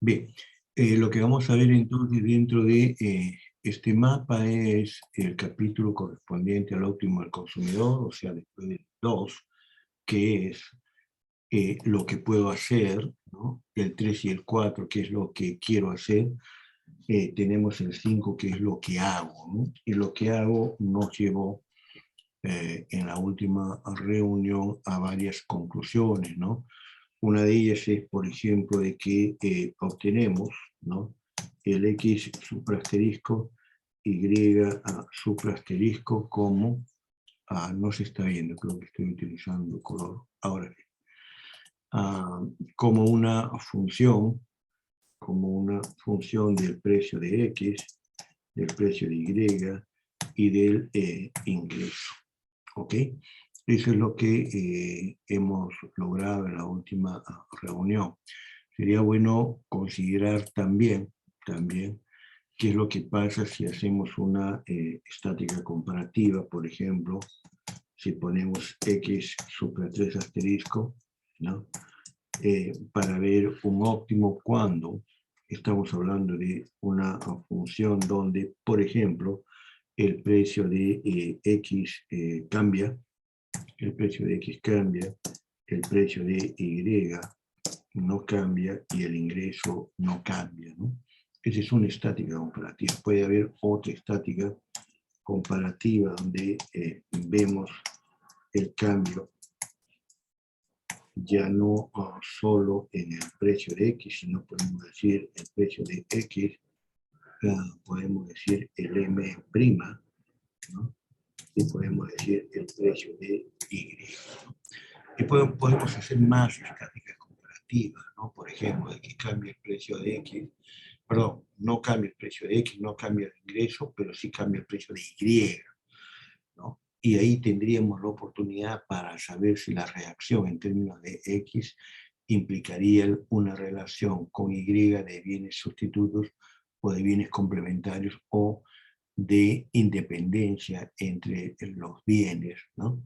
Bien, lo que vamos a ver entonces dentro de este mapa es el capítulo correspondiente al óptimo del consumidor, o sea, después del 2, que es lo que puedo hacer, ¿no? El 3 y el 4, que es lo que quiero hacer. Tenemos el 5, que es lo que hago, ¿no? Y lo que hago nos llevó en la última reunión a varias conclusiones, ¿no? Una de ellas es, por ejemplo, de que obtenemos, ¿no?, el X suprasterisco, Y suprasterisco como, no se está viendo, creo que estoy utilizando color, ahora sí, como una función del precio de X, del precio de Y del ingreso. ¿Ok? Eso es lo que hemos logrado en la última reunión. Sería bueno considerar también qué es lo que pasa si hacemos una estática comparativa, por ejemplo, si ponemos X supra 3 asterisco, ¿no? Para ver un óptimo cuando estamos hablando de una función donde, por ejemplo, el precio de X cambia, el precio de X cambia, el precio de Y no cambia y el ingreso no cambia, ¿no? Esa es una estática comparativa. Puede haber otra estática comparativa donde vemos el cambio ya no solo en el precio de X, sino podemos decir el precio de X, podemos decir el M', ¿no? Y podemos decir el precio de Y. Y podemos hacer más estáticas comparativas, ¿no? Por ejemplo, de que cambia el precio de X, perdón, no cambia el precio de X, no cambia el ingreso, pero sí cambia el precio de Y, ¿no? Y ahí tendríamos la oportunidad para saber si la reacción en términos de X implicaría una relación con Y de bienes sustitutos o de bienes complementarios o de independencia entre los bienes, ¿no?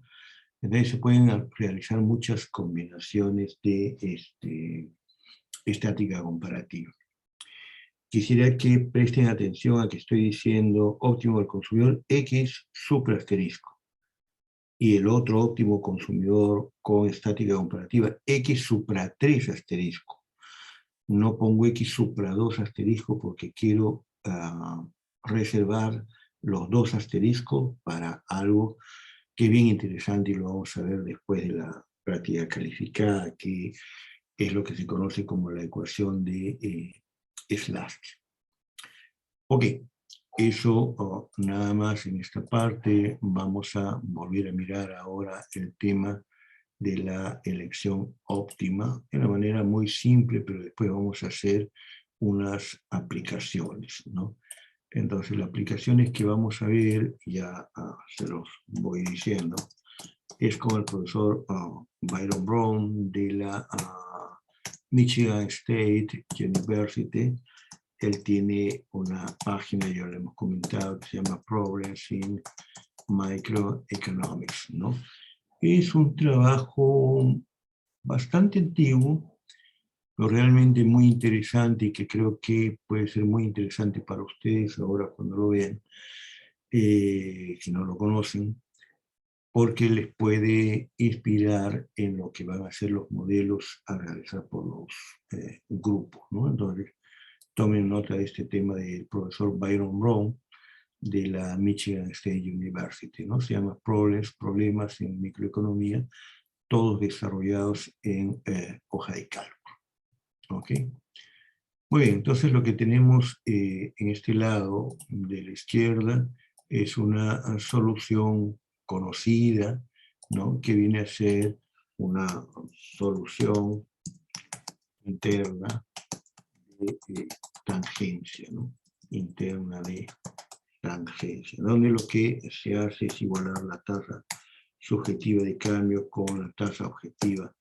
Entonces se pueden realizar muchas combinaciones de estática comparativa. Quisiera que presten atención a que estoy diciendo óptimo del consumidor X supra asterisco. Y el otro óptimo consumidor con estática comparativa X supra 3 asterisco. No pongo X supra 2 asterisco porque quiero reservar los 2 asteriscos para algo que es bien interesante y lo vamos a ver después de la práctica calificada, que es lo que se conoce como la ecuación de Slash. Ok, eso nada más en esta parte. Vamos a volver a mirar ahora el tema de la elección óptima de una manera muy simple, pero después vamos a hacer unas aplicaciones, ¿no? Entonces, las aplicaciones que vamos a ver, ya se los voy diciendo, es con el profesor Byron Brown de la Michigan State University. Él tiene una página, ya lo hemos comentado, que se llama Problems in Microeconomics, ¿no? Es un trabajo bastante antiguo, pero realmente muy interesante y que creo que puede ser muy interesante para ustedes ahora cuando lo vean, si no lo conocen, porque les puede inspirar en lo que van a ser los modelos a realizar por los grupos, ¿no? Entonces, tomen nota de este tema del profesor Byron Brown de la Michigan State University, ¿no? Se llama Problemas en Microeconomía, todos desarrollados en hoja de cálculo. ¿Ok? Muy bien, entonces lo que tenemos en este lado de la izquierda es una solución conocida, ¿no?, que viene a ser una solución interna de tangencia, ¿no? Interna de tangencia, donde lo que se hace es igualar la tasa subjetiva de cambio con la tasa objetiva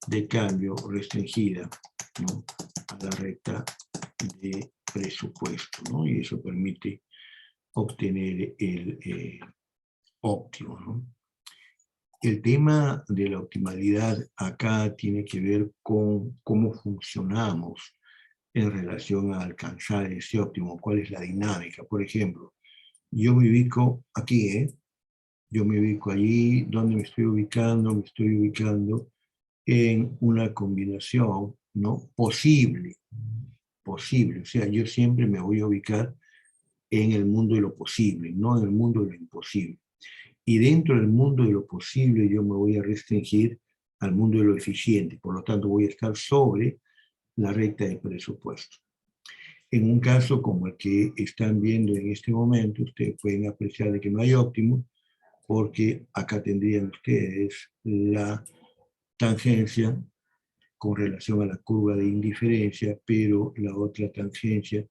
de cambio restringida, ¿no?, a la recta de presupuesto, ¿no? Y eso permite obtener el óptimo, ¿no? El tema de la optimalidad acá tiene que ver con cómo funcionamos en relación a alcanzar ese óptimo, cuál es la dinámica. Por ejemplo, yo me ubico aquí, yo me ubico allí, ¿dónde me estoy ubicando? Me estoy ubicando en una combinación, ¿no? Posible, posible. O sea, yo siempre me voy a ubicar en el mundo de lo posible, no en el mundo de lo imposible. Y dentro del mundo de lo posible yo me voy a restringir al mundo de lo eficiente. Por lo tanto, voy a estar sobre la recta de presupuesto. En un caso como el que están viendo en este momento, ustedes pueden apreciar de que no hay óptimo, porque acá tendrían ustedes la tangencia con relación a la curva de indiferencia, pero la otra tangencia,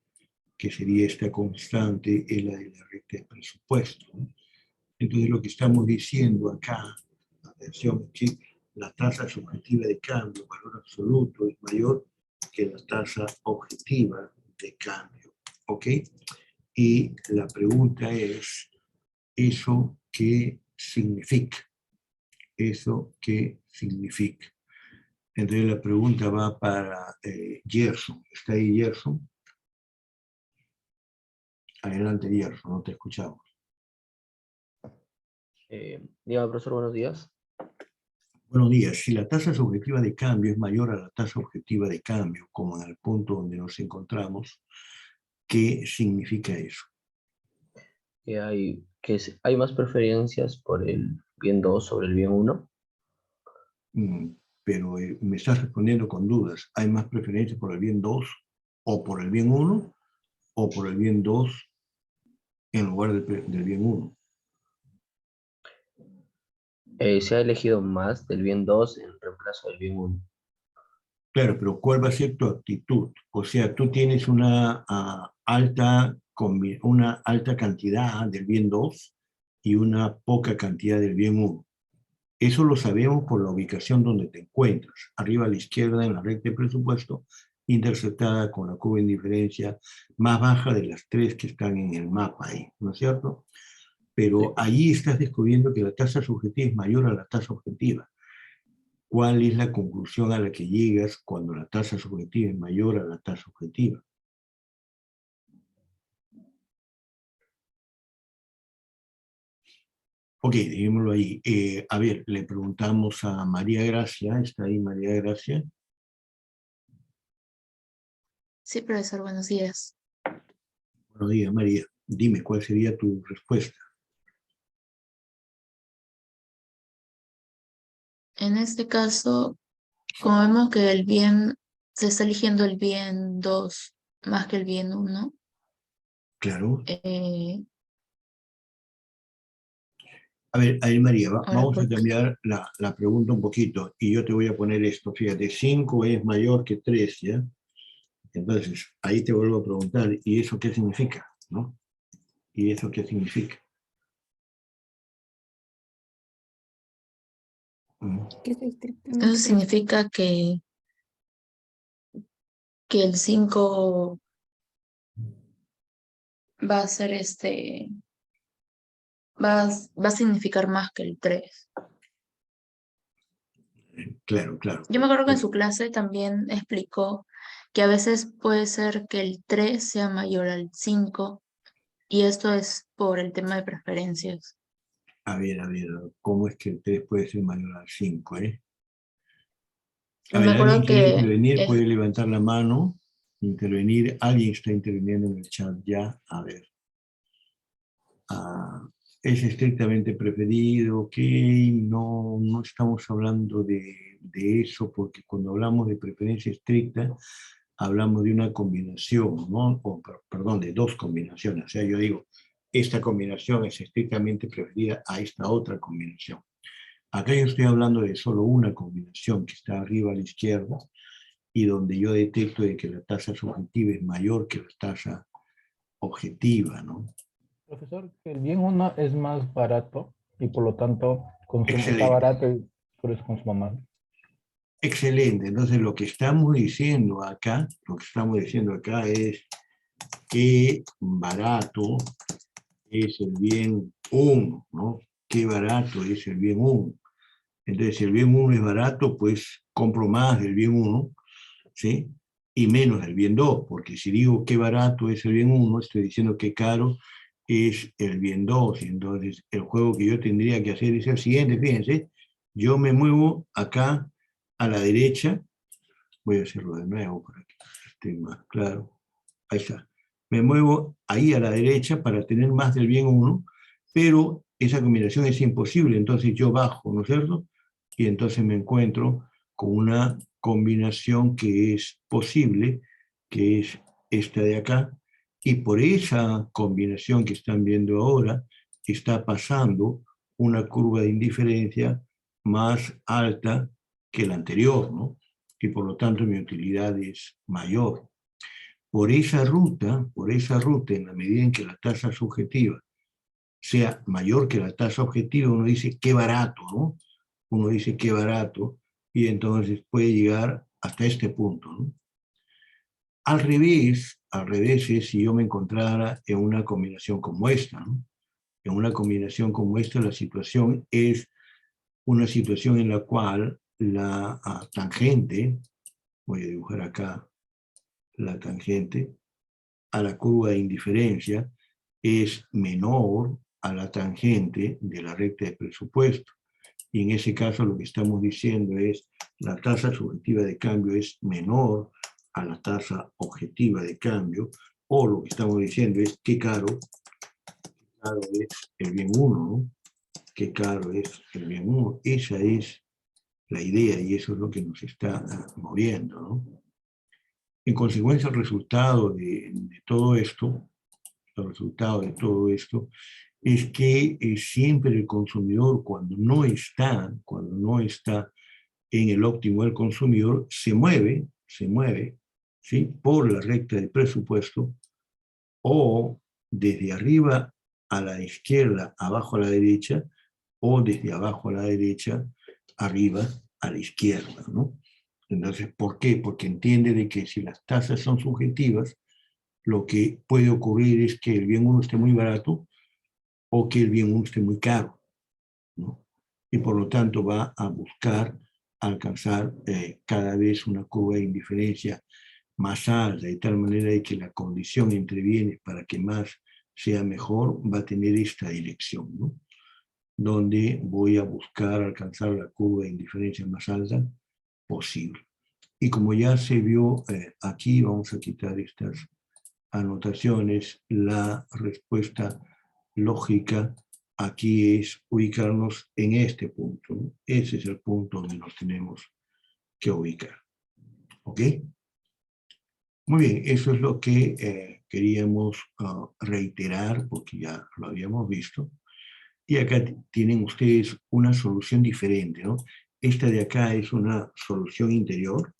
que sería esta constante, es la de la recta de presupuesto. Entonces lo que estamos diciendo acá, atención, es que la tasa subjetiva de cambio, valor absoluto, es mayor que la tasa objetiva de cambio. ¿Ok? Y la pregunta es, ¿eso qué significa? ¿Eso qué significa? Entonces la pregunta va para Gerson. ¿Está ahí Gerson? Adelante Gerson, no te escuchamos. Dígame, profesor, buenos días. Buenos días. Si la tasa subjetiva de cambio es mayor a la tasa objetiva de cambio, como en el punto donde nos encontramos, ¿qué significa eso? Hay más preferencias por el bien 2 sobre el bien 1. Pero me estás respondiendo con dudas. ¿Hay más preferencia por el bien 2 o por el bien 1 o por el bien 2 en lugar del bien 1? Se ha elegido más del bien 2 en reemplazo del bien 1. Claro, pero ¿cuál va a ser tu actitud? O sea, tú tienes una alta cantidad del bien 2 y una poca cantidad del bien 1. Eso lo sabemos por la ubicación donde te encuentras. Arriba a la izquierda en la recta de presupuesto, interceptada con la curva de indiferencia más baja de las tres que están en el mapa ahí, ¿no es cierto? Pero Sí. allí estás descubriendo que la tasa subjetiva es mayor a la tasa objetiva. ¿Cuál es la conclusión a la que llegas cuando la tasa subjetiva es mayor a la tasa objetiva? Ok, dejémoslo ahí. A ver, le preguntamos a María Gracia. ¿Está ahí María Gracia? Sí, profesor, buenos días. Buenos días, María. Dime, ¿cuál sería tu respuesta? En este caso, como vemos que el bien, se está eligiendo el bien 2 más que el bien 1, Claro. A ver, ahí María, ahora vamos a por cambiar la pregunta un poquito y yo te voy a poner esto. Fíjate, 5 es mayor que 3, ¿ya? Entonces, ahí te vuelvo a preguntar, ¿y eso qué significa? ¿No? ¿Y eso qué significa? eso significa que el 5 va a ser va a significar más que el 3. Claro, claro. Yo me acuerdo que en su clase también explicó que a veces puede ser que el 3 sea mayor al 5 y esto es por el tema de preferencias. A ver, ¿cómo es que el 3 puede ser mayor al 5, eh? A Me ver, ¿alguien acuerdo quiere que intervenir? Puede levantar la mano, intervenir. Alguien está interviniendo en el chat ya. A ver. Ah, es estrictamente preferido, ok, no, no estamos hablando de eso, porque cuando hablamos de preferencia estricta, hablamos de una combinación, ¿no? Perdón, de dos combinaciones. O sea, yo digo, esta combinación es estrictamente preferida a esta otra combinación. Acá yo estoy hablando de solo una combinación que está arriba a la izquierda y donde yo detecto de que la tasa subjetiva es mayor que la tasa objetiva, ¿no? Profesor, que el bien 1 es más barato y por lo tanto está Excelente. barato y por eso consuma más. Excelente. Entonces lo que estamos diciendo acá, es que barato es el bien 1, ¿no? Qué barato es el bien 1. Entonces, si el bien 1 es barato, pues compro más del bien 1, ¿sí? y menos el bien 2, porque si digo qué barato es el bien 1, estoy diciendo qué caro es el bien 2, y entonces el juego que yo tendría que hacer es el siguiente, fíjense, yo me muevo acá a la derecha, voy a hacerlo de nuevo para que esté más claro, ahí está, me muevo ahí a la derecha para tener más del bien 1, pero esa combinación es imposible, entonces yo bajo, ¿no es cierto? Y entonces me encuentro con una combinación que es posible, que es esta de acá, y por esa combinación que están viendo ahora, está pasando una curva de indiferencia más alta que la anterior, ¿no? Y por lo tanto mi utilidad es mayor. Por esa ruta, en la medida en que la tasa subjetiva sea mayor que la tasa objetiva, uno dice qué barato, ¿no? Uno dice qué barato, y entonces puede llegar hasta este punto, ¿no? Al revés es si yo me encontrara en una combinación como esta, ¿no? En una combinación como esta, la situación es una situación en la cual la tangente, voy a dibujar acá la tangente, a la curva de indiferencia es menor a la tangente de la recta de presupuesto. Y en ese caso lo que estamos diciendo es la tasa subjetiva de cambio es menor a la tasa objetiva de cambio, o lo que estamos diciendo es qué caro es el bien 1, ¿no? Qué caro es el bien 1. Esa es la idea y eso es lo que nos está moviendo, ¿no? En consecuencia, el resultado de todo esto, es que siempre el consumidor, cuando no está en el óptimo del consumidor, se mueve, ¿sí? Por la recta de presupuesto, o desde arriba a la izquierda, abajo a la derecha, o desde abajo a la derecha, arriba a la izquierda, ¿no? Entonces, ¿por qué? Porque entiende de que si las tasas son subjetivas, lo que puede ocurrir es que el bien 1 esté muy barato o que el bien 1 esté muy caro, ¿no? Y por lo tanto va a buscar alcanzar cada vez una curva de indiferencia más alta, de tal manera de que la condición interviene para que más sea mejor, va a tener esta dirección, ¿no? Donde voy a buscar alcanzar la curva de indiferencia más alta posible. Y como ya se vio aquí, vamos a quitar estas anotaciones, la respuesta lógica aquí es ubicarnos en este punto, ¿no? Ese es el punto donde nos tenemos que ubicar. ¿Ok? Muy bien, eso es lo que queríamos reiterar, porque ya lo habíamos visto. Y acá tienen ustedes una solución diferente, ¿no? Esta de acá es una solución interior,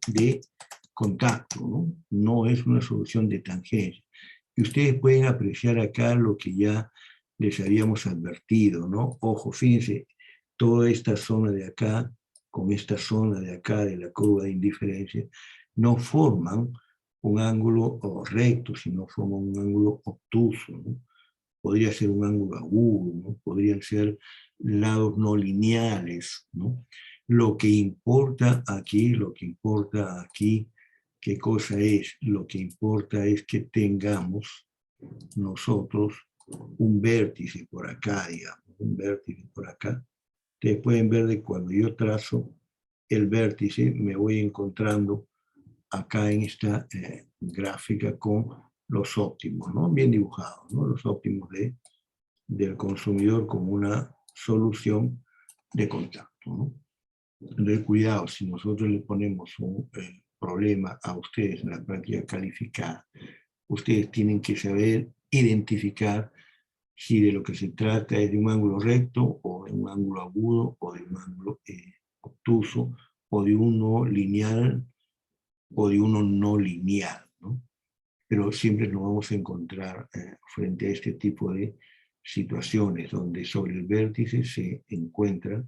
de contacto, ¿no? No es una solución de tangencia. Y ustedes pueden apreciar acá lo que ya les habíamos advertido, ¿no? Ojo, fíjense, toda esta zona de acá, con esta zona de acá de la curva de indiferencia, no forman un ángulo recto, sino forman un ángulo obtuso, ¿no? Podría ser un ángulo agudo, ¿no? Podrían ser lados no lineales, ¿no? Lo que importa aquí, ¿qué cosa es? Lo que importa es que tengamos nosotros un vértice por acá, digamos, un vértice por acá. Ustedes pueden ver de cuando yo trazo el vértice, me voy encontrando acá en esta gráfica con los óptimos, ¿no? Bien dibujados, ¿no? Los óptimos del consumidor como una solución de contacto, ¿no? Entonces, cuidado, si nosotros le ponemos un problema a ustedes en la práctica calificada, ustedes tienen que saber identificar si de lo que se trata es de un ángulo recto, o de un ángulo agudo, o de un ángulo obtuso, o de uno lineal, o de uno no lineal, ¿no? Pero siempre nos vamos a encontrar frente a este tipo de situaciones donde sobre el vértice se encuentra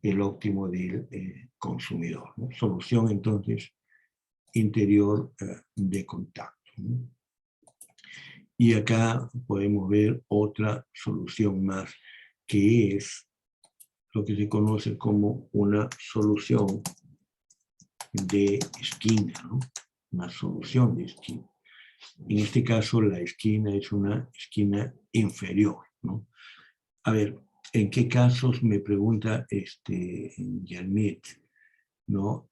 el óptimo del consumidor, ¿no? Solución entonces interior de contacto, ¿no? Y acá podemos ver otra solución más, que es lo que se conoce como una solución de esquina, ¿no? Una solución de esquina. En este caso, la esquina es una esquina inferior, ¿no? A ver, ¿en qué casos me pregunta Yermit, ¿no?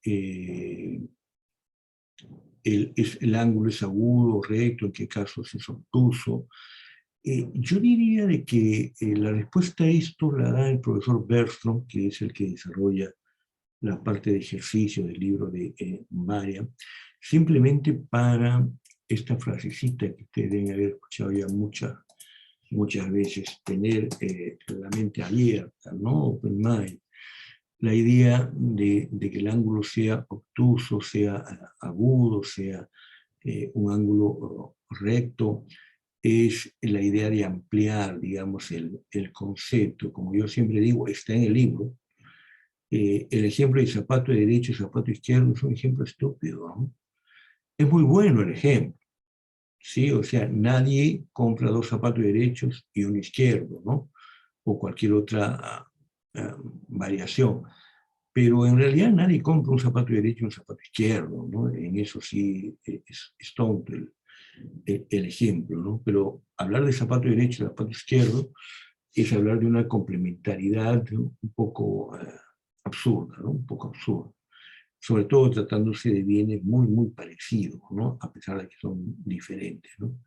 El ángulo es agudo, recto, ¿en qué casos es obtuso? Yo diría de que la respuesta a esto la da el profesor Bergström, que es el que desarrolla la parte de ejercicio del libro de Maria, simplemente para esta frasecita que ustedes deben haber escuchado ya muchas veces, tener la mente abierta, ¿no? Open mind. La idea de que el ángulo sea obtuso, sea agudo, sea un ángulo recto, es la idea de ampliar, digamos, el concepto. Como yo siempre digo, está en el libro. El ejemplo de zapato derecho y zapato izquierdo es un ejemplo estúpido, ¿no? Es muy bueno el ejemplo, ¿sí? O sea, nadie compra 2 zapatos derechos y uno izquierdo, ¿no? O cualquier otra variación. Pero en realidad nadie compra un zapato derecho y un zapato izquierdo, ¿no? En eso sí es tonto el ejemplo, ¿no? Pero hablar de zapato derecho y zapato izquierdo es hablar de una complementariedad, ¿no? Un poco absurda, ¿no? Un poco absurda. Sobre todo tratándose de bienes muy parecidos, ¿no? A pesar de que son diferentes, ¿no?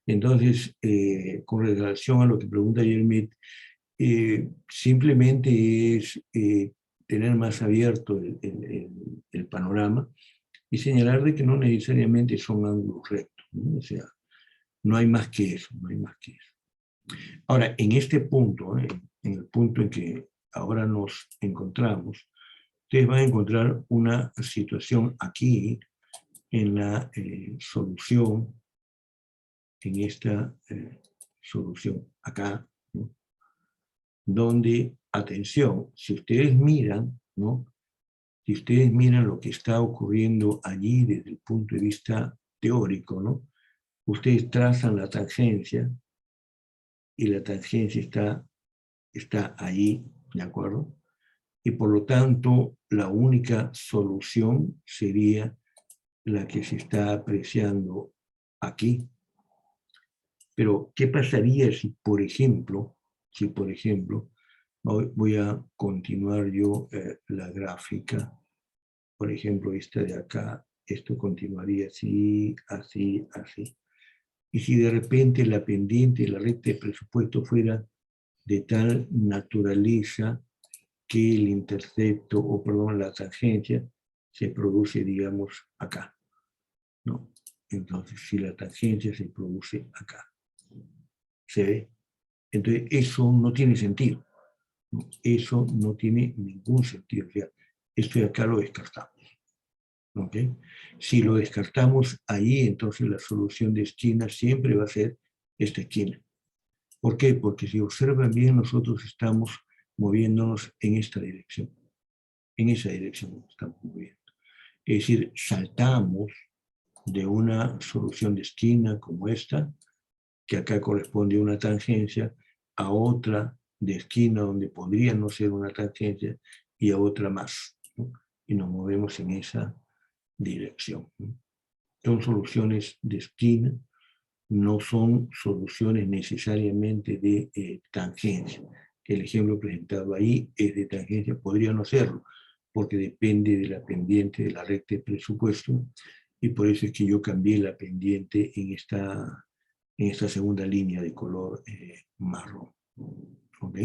Entonces, con relación a lo que pregunta Yermit, simplemente es tener más abierto el panorama y señalar de que no necesariamente son ángulos rectos, ¿no? O sea, no hay más que eso, no hay más que eso. Ahora, en este punto, en el punto en que ahora nos encontramos, ustedes van a encontrar una situación aquí en la solución, en esta solución acá, ¿no? Donde, atención, si ustedes miran, ¿no? Si ustedes miran lo que está ocurriendo allí desde el punto de vista teórico, ¿no? Ustedes trazan la tangencia y la tangencia está ahí, ¿de acuerdo? Y por lo tanto, la única solución sería la que se está apreciando aquí. Pero, ¿qué pasaría si, por ejemplo, voy a continuar yo la gráfica, por ejemplo, esta de acá, esto continuaría así, así, así. Y si de repente la pendiente de la recta de presupuesto fuera de tal naturaleza que el intercepto, o perdón, la tangencia, se produce, digamos, acá, ¿no? Entonces, si la tangencia se produce acá, ¿se ve? Entonces, eso no tiene sentido, ¿no? Eso no tiene ningún sentido. O sea, esto de acá lo descartamos, ¿ok? Si lo descartamos ahí, entonces la solución de esquina siempre va a ser esta esquina. ¿Por qué? Porque si observan bien, nosotros estamos moviéndonos en esta dirección. En esa dirección nos estamos moviendo. Es decir, saltamos de una solución de esquina como esta, que acá corresponde a una tangencia, a otra de esquina donde podría no ser una tangencia, y a otra más, ¿no? Y nos movemos en esa dirección, ¿no? Son soluciones de esquina, no son soluciones necesariamente de tangencia. El ejemplo presentado ahí es de tangencia, podría no serlo, porque depende de la pendiente de la recta de presupuesto, y por eso es que yo cambié la pendiente en esta segunda línea de color marrón. ¿Ok?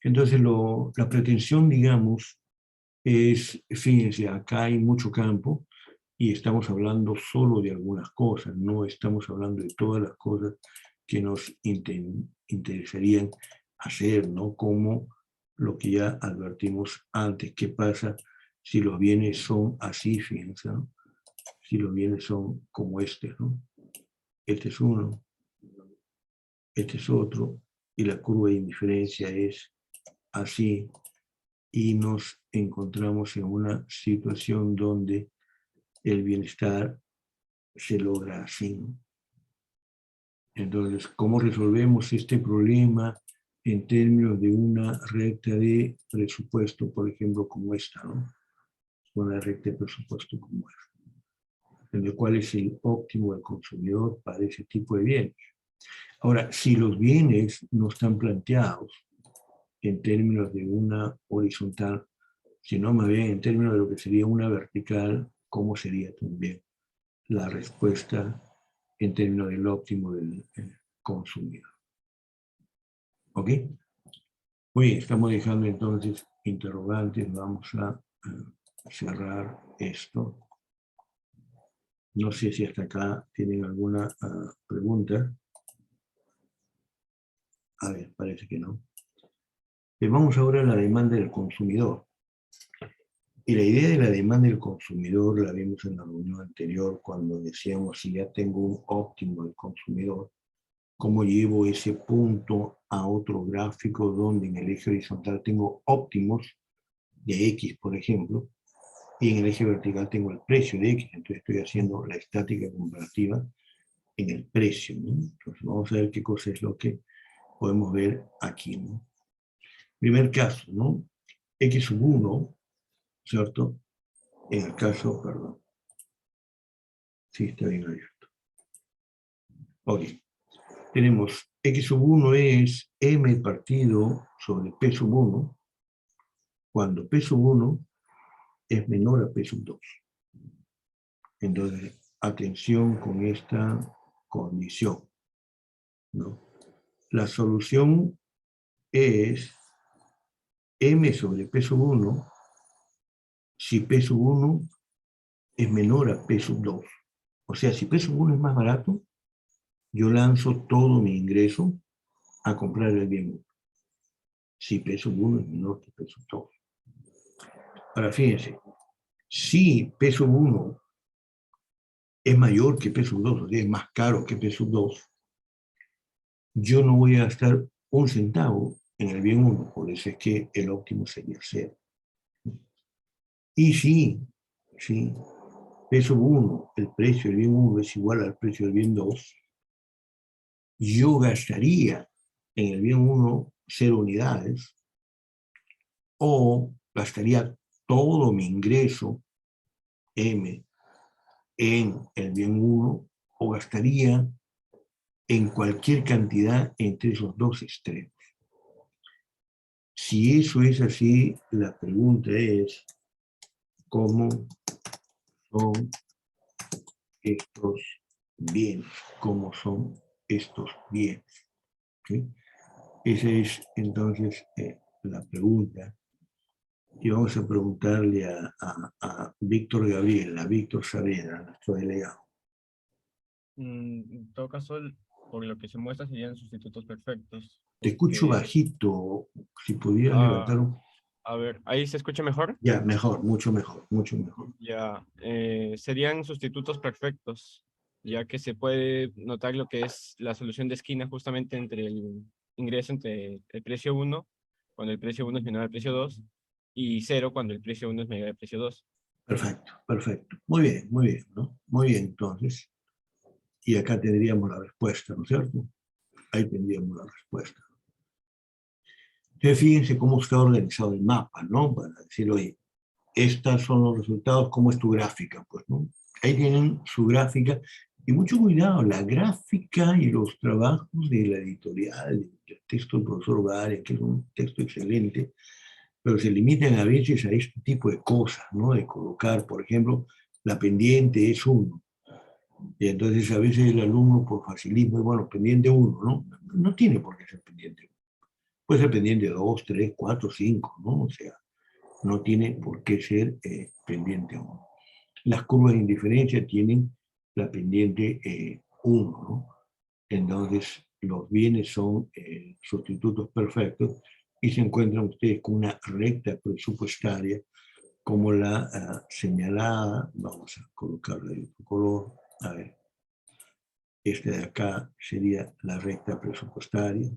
Entonces la pretensión, digamos, es, fíjense, acá hay mucho campo, y estamos hablando solo de algunas cosas, no estamos hablando de todas las cosas que nos interesarían hacer, ¿no? Como lo que ya advertimos antes. ¿Qué pasa si los bienes son así, fíjense, ¿no? Si los bienes son como este, ¿no? Este es uno, este es otro, y la curva de indiferencia es así, y nos encontramos en una situación donde el bienestar se logra así, ¿no? Entonces, ¿cómo resolvemos este problema en términos de una recta de presupuesto, por ejemplo, como esta, ¿no? una recta de presupuesto como esta, en el cual es el óptimo del consumidor para ese tipo de bienes. Ahora, si los bienes no están planteados en términos de una horizontal, sino más bien en términos de lo que sería una vertical, ¿cómo sería también la respuesta en términos del óptimo del consumidor? ¿Ok? Muy bien, estamos dejando entonces interrogantes. Vamos a cerrar esto. No sé si hasta acá tienen alguna pregunta. A ver, parece que no. Vamos ahora a la demanda del consumidor. Y la idea de la demanda del consumidor la vimos en la reunión anterior cuando decíamos, si ya tengo un óptimo del consumidor, ¿cómo llevo ese punto a otro gráfico donde en el eje horizontal tengo óptimos de X, por ejemplo, y en el eje vertical tengo el precio de X? Entonces estoy haciendo la estática comparativa en el precio, ¿no? Entonces vamos a ver qué cosa es lo que podemos ver aquí, ¿no? Primer caso, ¿no? X sub 1, ¿cierto? En el caso, perdón. Sí, está bien abierto. Ok. Tenemos X sub 1 es M partido sobre P sub 1, cuando P sub 1 es menor a P sub 2. Entonces, atención con esta condición, ¿no? La solución es M sobre P sub 1 si P sub 1 es menor a P sub 2. O sea, si P sub 1 es más barato, yo lanzo todo mi ingreso a comprar el bien 1. Si P sub 1 es menor que P sub 2. Ahora, fíjense, si P sub 1 es mayor que P sub 2, o sea, es más caro que P sub 2, yo no voy a gastar un centavo en el bien 1, por eso es que el óptimo sería 0. Y si P sub 1, el precio del bien 1 es igual al precio del bien 2, yo gastaría en el bien 1 0 unidades, o gastaría todo mi ingreso, M, en el bien 1, o gastaría en cualquier cantidad entre esos dos extremos. Si eso es así, la pregunta es, ¿cómo son estos bienes? ¿Cómo son estos bienes? ¿Sí? Esa es entonces la pregunta. Y vamos a preguntarle a Víctor Gabriel, a Víctor Saavedra, nuestro delegado. En todo caso, por lo que se muestra serían sustitutos perfectos. Te escucho porque, bajito, si pudieras levantar un... a ver, ¿ahí se escucha mejor? Ya, mejor, mucho mejor, mucho mejor. Ya, serían sustitutos perfectos, ya que se puede notar lo que es la solución de esquina justamente entre el ingreso entre el precio 1, cuando el precio 1 es menor al precio 2, y 0 cuando el precio 1 es menor al precio 2. Perfecto, perfecto. Muy bien, ¿no? Muy bien, entonces. Y acá tendríamos la respuesta, ¿no es cierto? Ahí tendríamos la respuesta. Entonces, fíjense cómo está organizado el mapa, ¿no? Para decir, oye, estos son los resultados, ¿cómo es tu gráfica? Pues, ¿no? Ahí tienen su gráfica. Y mucho cuidado, la gráfica y los trabajos de la editorial, del texto del profesor Varia, que es un texto excelente, pero se limitan a veces a este tipo de cosas, ¿no? De colocar, por ejemplo, la pendiente es 1. Y entonces a veces el alumno por facilismo, bueno, pendiente 1, ¿no? No tiene por qué ser pendiente 1. Puede ser pendiente 2, 3, 4, 5, ¿no? O sea, no tiene por qué ser pendiente 1. Las curvas de indiferencia tienen la pendiente 1, ¿no? Entonces, los bienes son sustitutos perfectos y se encuentran ustedes con una recta presupuestaria como la señalada. Vamos a colocarle de otro color. A ver, este de acá sería la recta presupuestaria,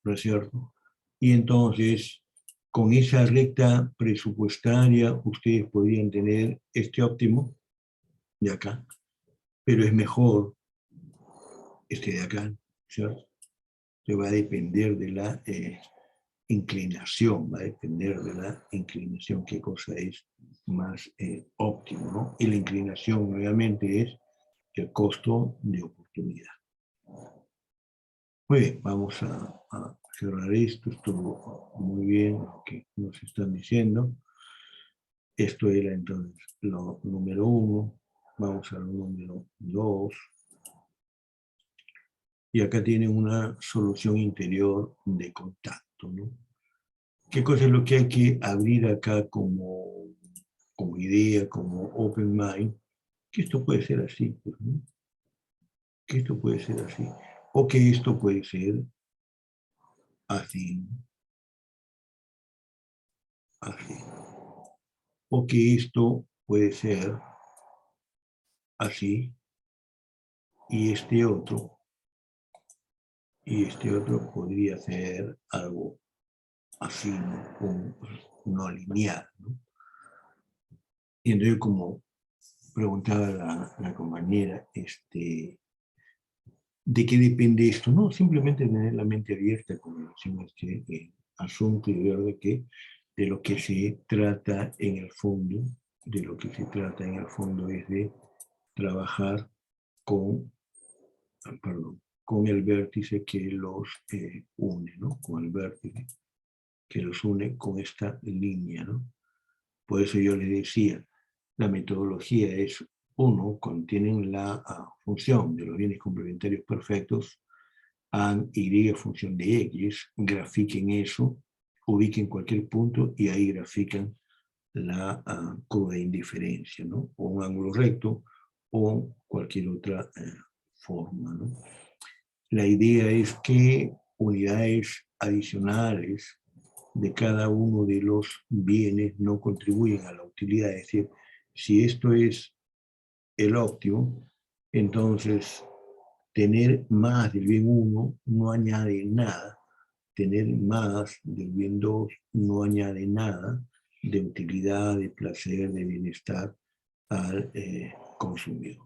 ¿no es cierto? Y entonces, con esa recta presupuestaria, ustedes podrían tener este óptimo de acá, pero es mejor este de acá, ¿cierto? Que va a depender de la inclinación, va a depender de la inclinación, qué cosa es más óptimo, ¿no? Y la inclinación, obviamente, es el costo de oportunidad. Muy bien, vamos a cerrar esto. Estuvo muy bien lo que nos están diciendo. Esto era entonces lo número 1. Vamos al número 2. Y acá tienen una solución interior de contacto, ¿no? ¿Qué cosa es lo que hay que abrir acá como idea, como open mind? Que esto puede ser así, pues, ¿no? Que esto puede ser así. O que esto puede ser así, así. O que esto puede ser así, y este otro podría ser algo así, ¿no? No lineal, ¿no? Y entonces, como preguntaba la compañera, ¿de qué depende esto? No, simplemente tener la mente abierta con relación a este asunto y ver de lo que se trata en el fondo, es de trabajar con el vértice que los une, ¿no? Con el vértice que los une con esta línea, ¿no? Por eso yo les decía, la metodología es, uno, contienen la función de los bienes complementarios perfectos, and y función de x, grafiquen eso, ubiquen cualquier punto y ahí grafican la curva de indiferencia, ¿no? O un ángulo recto o cualquier otra forma, ¿no? La idea es que unidades adicionales de cada uno de los bienes no contribuyen a la utilidad. Es decir, si esto es el óptimo, entonces tener más del bien 1 no añade nada, tener más del bien 2 no añade nada de utilidad, de placer, de bienestar al consumidor.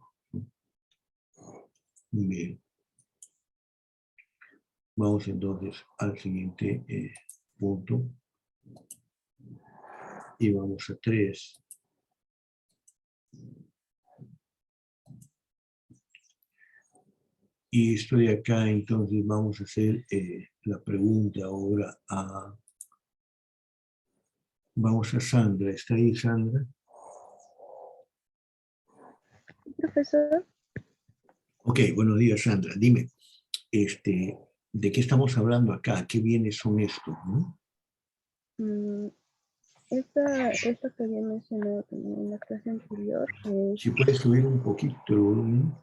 Bien. Vamos entonces al siguiente punto. Y vamos a 3. Y esto de acá, entonces vamos a hacer la pregunta ahora vamos a Sandra. ¿Está ahí Sandra? Profesor. Ok, buenos días Sandra. Dime, ¿de qué estamos hablando acá? ¿Qué bienes son estos? ¿No? Esta que había mencionado también en la clase anterior. Si puedes subir un poquito el volumen.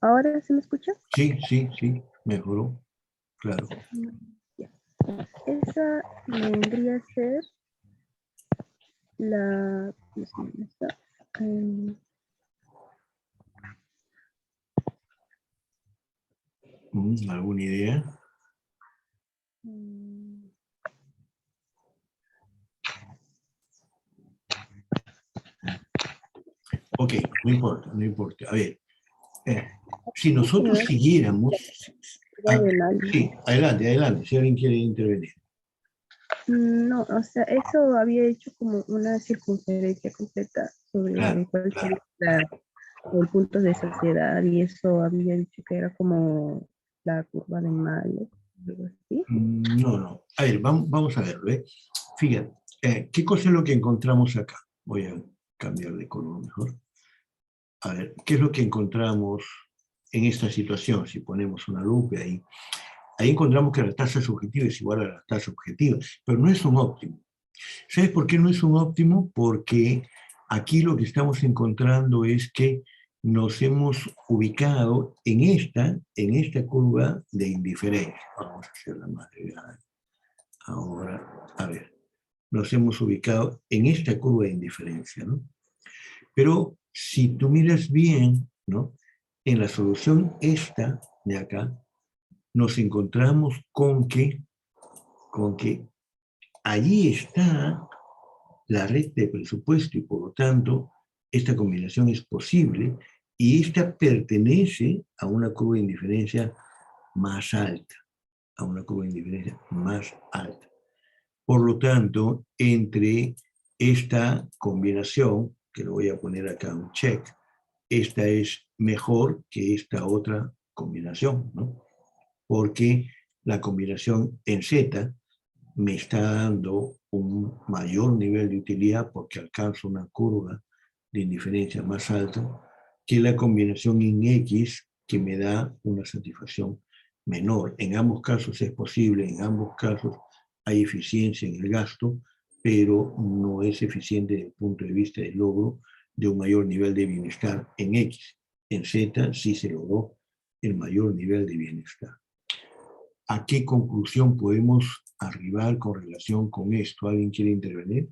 ¿Ahora se me escucha? Sí, mejoró, claro. Ya. Esa vendría a ser la... ¿Alguna idea? Ok, no importa. A ver, si nosotros siguiéramos... Sí, adelante, si alguien quiere intervenir. No, o sea, eso había hecho como una circunferencia completa sobre cuál sería el punto de saciedad, y eso había dicho que era como la curva de Mayo, algo así. No. A ver, vamos a verlo. Fíjate, ¿qué cosa es lo que encontramos acá? Voy a cambiar de color mejor. A ver, ¿qué es lo que encontramos en esta situación? Si ponemos una lupa ahí encontramos que la tasa subjetiva es igual a la tasa objetiva, pero no es un óptimo. ¿Sabes por qué no es un óptimo? Porque aquí lo que estamos encontrando es que nos hemos ubicado en esta curva de indiferencia. Vamos a hacerla más delgada. Ahora, a ver, nos hemos ubicado en esta curva de indiferencia, ¿no? Pero si tú miras bien, ¿no? En la solución esta de acá, nos encontramos con que allí está la red de presupuesto y por lo tanto esta combinación es posible y esta pertenece a una curva de indiferencia más alta. a una curva de indiferencia más alta. Por lo tanto, entre esta combinación, que lo voy a poner acá un check, esta es mejor que esta otra combinación, ¿no? Porque la combinación en Z me está dando un mayor nivel de utilidad porque alcanzo una curva de indiferencia más alta que la combinación en X que me da una satisfacción menor. En ambos casos es posible, en ambos casos hay eficiencia en el gasto, pero no es eficiente desde el punto de vista del logro de un mayor nivel de bienestar en X. En Z sí se logró el mayor nivel de bienestar. ¿A qué conclusión podemos arribar con relación con esto? ¿Alguien quiere intervenir?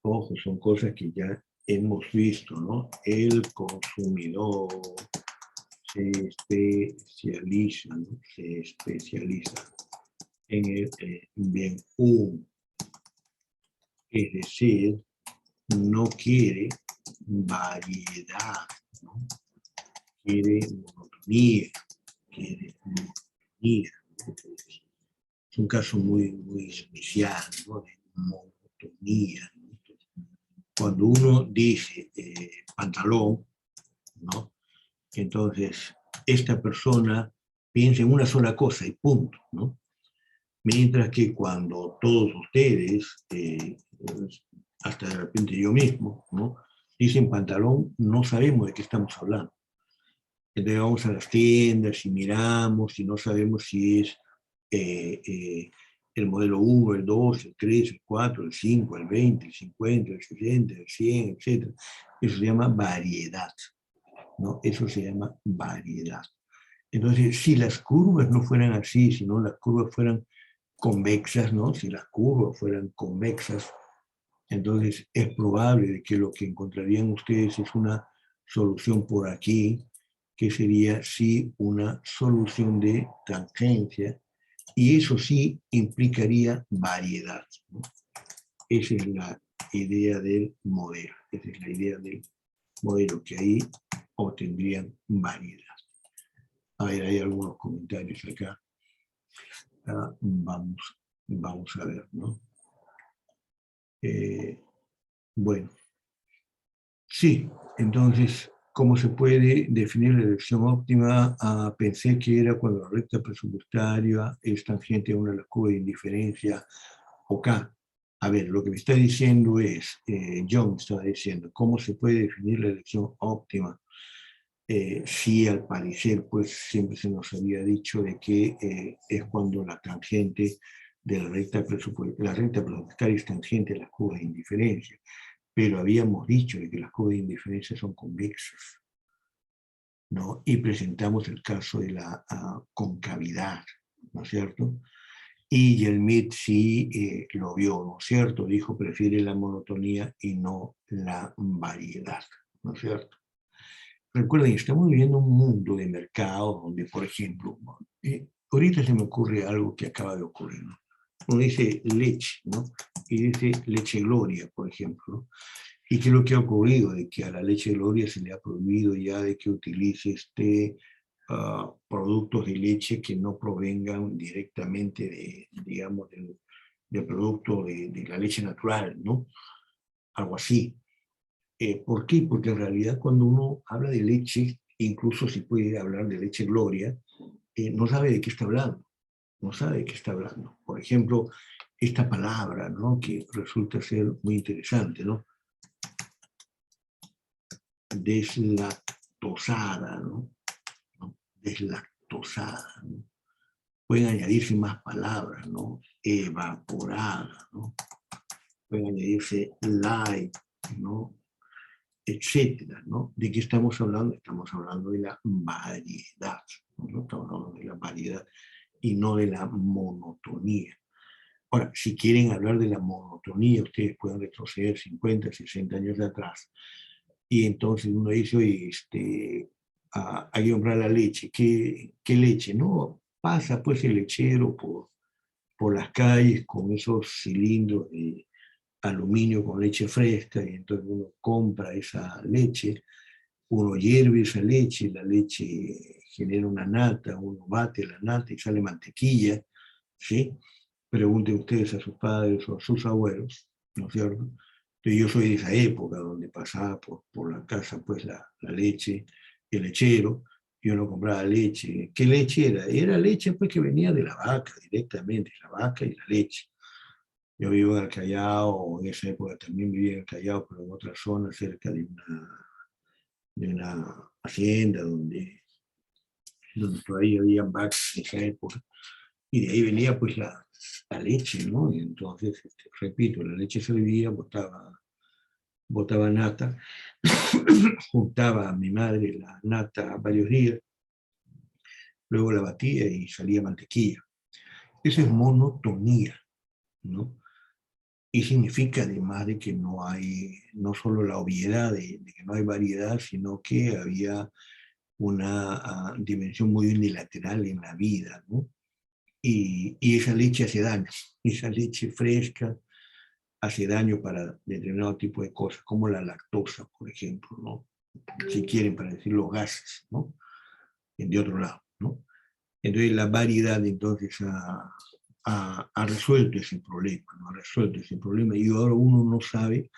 Ojo, son cosas que ya hemos visto, ¿no? El consumidor se especializa, ¿no? Se especializa en el bien uno. Es decir, no quiere variedad, ¿no? Quiere monotonía, quiere monotonía. Es un caso muy, muy especial, ¿no? De monotonía. Cuando uno dice pantalón, ¿no? Entonces esta persona piensa en una sola cosa y punto, ¿no? Mientras que cuando todos ustedes, hasta de repente yo mismo, ¿no? Dicen pantalón, no sabemos de qué estamos hablando. Entonces vamos a las tiendas y miramos y no sabemos si es el modelo 1, el 2, el 3, el 4, el 5, el 20, el 50, el 60, el 100, etc. Eso se llama variedad, ¿no? Eso se llama variedad. Entonces, si las curvas no fueran así, sino las curvas fueran convexas, ¿no? Si las curvas fueran convexas, entonces es probable de que lo que encontrarían ustedes es una solución por aquí, que sería sí una solución de tangencia, y eso sí implicaría variedad, ¿no? Esa es la idea del modelo, esa es la idea del modelo, que ahí obtendrían variedad. A ver, hay algunos comentarios acá. Vamos a ver, ¿no? Bueno, sí, entonces, ¿cómo se puede definir la elección óptima? Pensé que era cuando la recta presupuestaria es tangente a una de las curvas de indiferencia o K. A ver, lo que me está diciendo es, John está diciendo, ¿cómo se puede definir la elección óptima? Sí, al parecer, pues siempre se nos había dicho de que es cuando la tangente de la recta presupuestaria es tangente a las curvas de indiferencia, pero habíamos dicho de que las curvas de indiferencia son convexas, ¿no? Y presentamos el caso de la concavidad, ¿no es cierto? Y Yelmit sí lo vio, ¿no es cierto? Dijo, prefiere la monotonía y no la variedad, ¿no es cierto? Recuerden, estamos viviendo un mundo de mercado donde, por ejemplo, ahorita se me ocurre algo que acaba de ocurrir, ¿no? Uno dice leche, ¿no? Y dice leche Gloria, por ejemplo, ¿no? ¿Y qué es lo que ha ocurrido? De que a la leche Gloria se le ha prohibido ya de que utilice productos de leche que no provengan directamente de, digamos, del producto de la leche natural, ¿no? Algo así. ¿Por qué? Porque en realidad cuando uno habla de leche, incluso si puede hablar de leche Gloria, no sabe de qué está hablando, no sabe de qué está hablando. Por ejemplo, esta palabra, ¿no? Que resulta ser muy interesante, ¿no? Deslactosada, ¿no? Deslactosada, ¿no? Pueden añadirse más palabras, ¿no? Evaporada, ¿no? Pueden añadirse light, ¿no? Etcétera, ¿no? ¿De qué estamos hablando? Estamos hablando de la variedad, ¿no? Estamos hablando de la variedad y no de la monotonía. Ahora, si quieren hablar de la monotonía, ustedes pueden retroceder 50, 60 años de atrás. Y entonces uno dice, oye, hay que comprar la leche. ¿Qué leche? No, pasa pues el lechero por las calles con esos cilindros de aluminio con leche fresca, y entonces uno compra esa leche uno hierve esa leche, la leche genera una nata, uno bate la nata y sale mantequilla, ¿sí? Pregunten ustedes a sus padres o a sus abuelos, ¿no es cierto? Entonces yo soy de esa época donde pasaba por la casa pues la leche, el lechero, y uno compraba leche. ¿Qué leche era? Era leche pues que venía de la vaca directamente, la vaca y la leche. Yo vivo en el Callao, en esa época también vivía en el Callao, pero en otra zona cerca de una hacienda donde todavía había vacas en esa época. Y de ahí venía pues la leche, ¿no? Y entonces, repito, la leche se hervía, botaba nata, juntaba a mi madre la nata varios días, luego la batía y salía mantequilla. Esa es monotonía, ¿no? Y significa además de que no hay, no solo la obviedad de que no hay variedad, sino que había una dimensión muy unilateral en la vida, ¿no? Y esa leche hace daño, esa leche fresca hace daño para determinado tipo de cosas, como la lactosa, por ejemplo, ¿no? Si quieren, para decir los gases, ¿no? De otro lado, ¿no? Entonces la variedad entonces ha resuelto ese problema, ¿no? Ha resuelto ese problema y ahora uno no sabe,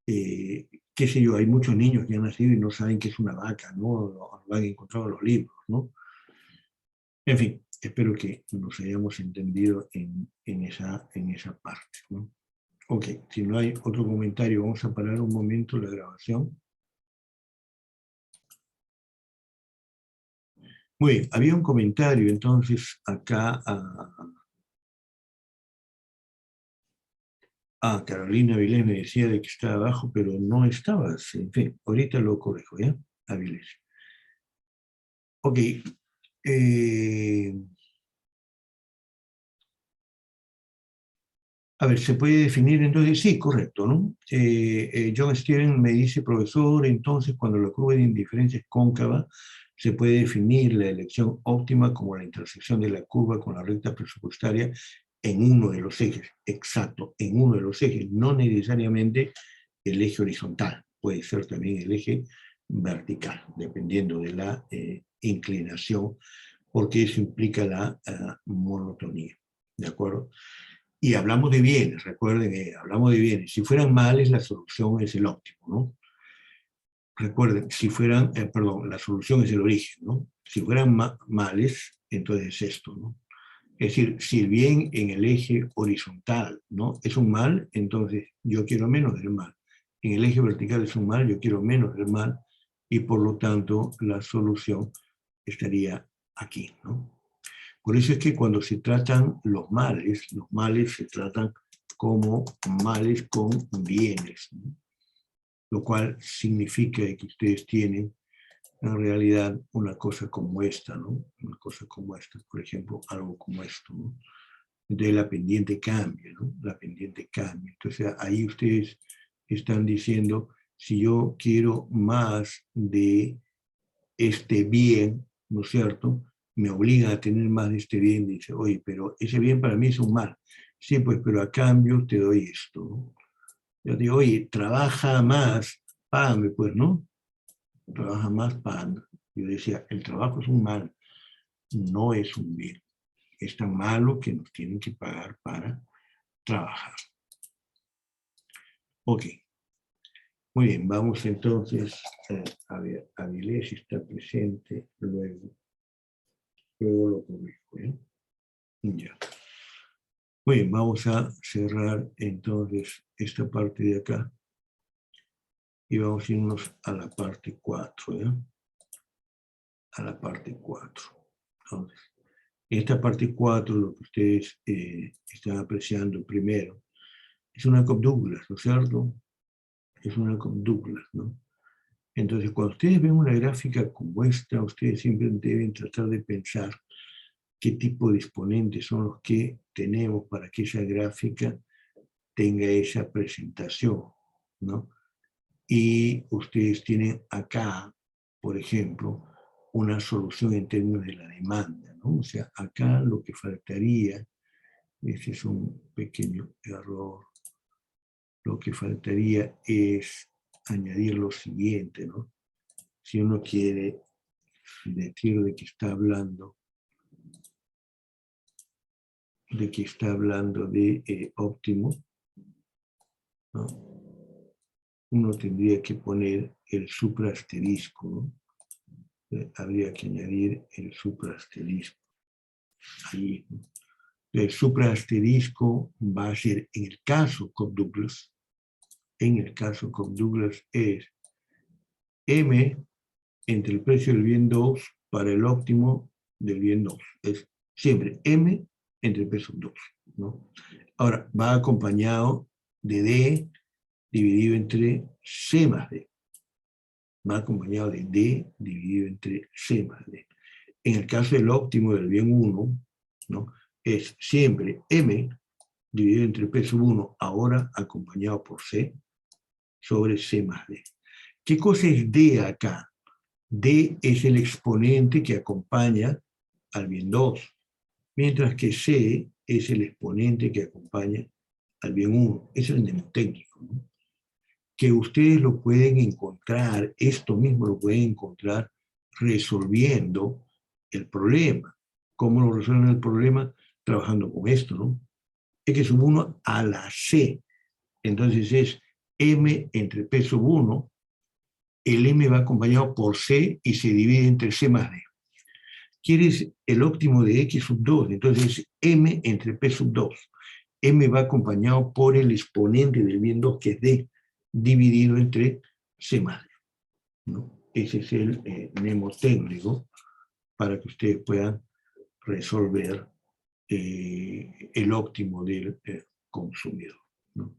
qué sé yo, hay muchos niños que han nacido y no saben qué es una vaca, ¿no? Lo han encontrado en los libros, ¿no? En fin, espero que nos hayamos entendido en esa parte, ¿no? Ok, si no hay otro comentario, vamos a parar un momento la grabación. Muy bien, había un comentario entonces acá Carolina Avilés me decía de que estaba abajo, pero no estaba, en fin, ahorita lo corrijo, ¿ya? Avilés. Ok. A ver, se puede definir entonces, sí, correcto, ¿no? John Steven me dice, profesor, entonces cuando la curva de indiferencia es cóncava, se puede definir la elección óptima como la intersección de la curva con la recta presupuestaria en uno de los ejes, exacto, en uno de los ejes, no necesariamente el eje horizontal, puede ser también el eje vertical, dependiendo de la inclinación, porque eso implica la monotonía, ¿de acuerdo? Y hablamos de bienes, recuerden, hablamos de bienes. Si fueran males, la solución es el óptimo, ¿no? Recuerden, si fueran, perdón, la solución es el origen, ¿no? Si fueran males, entonces es esto, ¿no? Es decir, si el bien en el eje horizontal, ¿no? Es un mal, entonces yo quiero menos del mal. En el eje vertical es un mal, yo quiero menos del mal, y por lo tanto la solución estaría aquí, ¿no? Por eso es que cuando se tratan los males se tratan como males con bienes, ¿no? Lo cual significa que ustedes tienen en realidad una cosa como esta, ¿no? Una cosa como esta, por ejemplo, algo como esto, ¿no? Entonces la pendiente cambia, ¿no? La pendiente cambia. Entonces ahí ustedes están diciendo, si yo quiero más de este bien, ¿no es cierto?, me obliga a tener más de este bien, dice, oye, pero ese bien para mí es un mal. Sí, pues, pero a cambio te doy esto, ¿no? Yo digo, oye, trabaja más, págame, pues, ¿no? Trabaja más, págame. Yo decía, el trabajo es un mal, no es un bien. Es tan malo que nos tienen que pagar para trabajar. Ok. Muy bien, vamos entonces a ver, Avilés está presente, luego lo corrijo, ¿eh? Ya. Muy bien, vamos a cerrar entonces esta parte de acá y vamos a irnos a la parte 4, ¿eh? A la parte 4. Entonces, en esta parte 4 lo que ustedes están apreciando primero es una Cobb Douglas, ¿no es cierto? Es una Cobb Douglas, ¿no? Entonces, cuando ustedes ven una gráfica como esta, ustedes siempre deben tratar de pensar qué tipo de exponentes son los que tenemos para que esa gráfica tenga esa presentación, ¿no? Y ustedes tienen acá, por ejemplo, una solución en términos de la demanda, ¿no? O sea, acá lo que faltaría, ese es un pequeño error, lo que faltaría es añadir lo siguiente, ¿no? si uno quiere decir de que está hablando de óptimo, ¿no? Uno tendría que poner el supraasterisco, ¿no? Habría que añadir el supraasterisco ahí, ¿no? El supraasterisco va a ser, en el caso Cobb-Douglas, es M entre el precio del bien 2 para el óptimo del bien 2. Es siempre M entre el precio 2, ¿no? Ahora, va acompañado de D dividido entre C más D. Va acompañado de D dividido entre C más D. En el caso del óptimo del bien 1, ¿no? Es siempre M dividido entre P sub 1, ahora acompañado por C, sobre C más D. ¿Qué cosa es D acá? D es el exponente que acompaña al bien 2, mientras que C es el exponente que acompaña al bien 1. Es el mnemotécnico, ¿no? Que ustedes lo pueden encontrar, esto mismo lo pueden encontrar resolviendo el problema. ¿Cómo lo resuelven el problema? Trabajando con esto, ¿no? X sub 1 a la C. Entonces es M entre P sub 1, el M va acompañado por C y se divide entre C más D. Quieres el óptimo de X sub 2, entonces es M entre P sub 2. M va acompañado por el exponente del bien 2, que es D, dividido entre C más D, ¿no? Ese es el mnemotécnico para que ustedes puedan resolver el óptimo del consumidor, ¿no?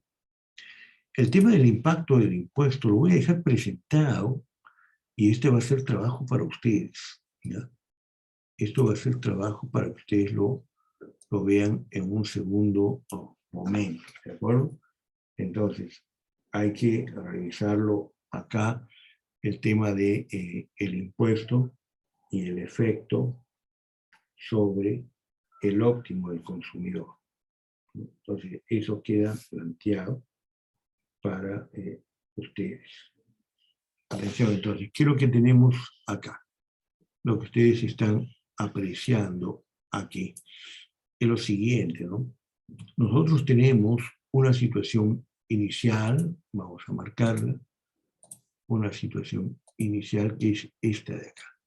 El tema del impacto del impuesto lo voy a dejar presentado y este va a ser trabajo para ustedes, ¿ya? Esto va a ser trabajo para que ustedes lo vean en un segundo momento, ¿de acuerdo? Entonces, hay que revisarlo acá, el tema de el impuesto y el efecto sobre el óptimo del consumidor. Entonces, eso queda planteado para ustedes. Atención, entonces, ¿qué es lo que tenemos acá? Lo que ustedes están apreciando aquí es lo siguiente, ¿no? Nosotros tenemos una situación inicial, vamos a marcarla, una situación inicial que es esta de acá.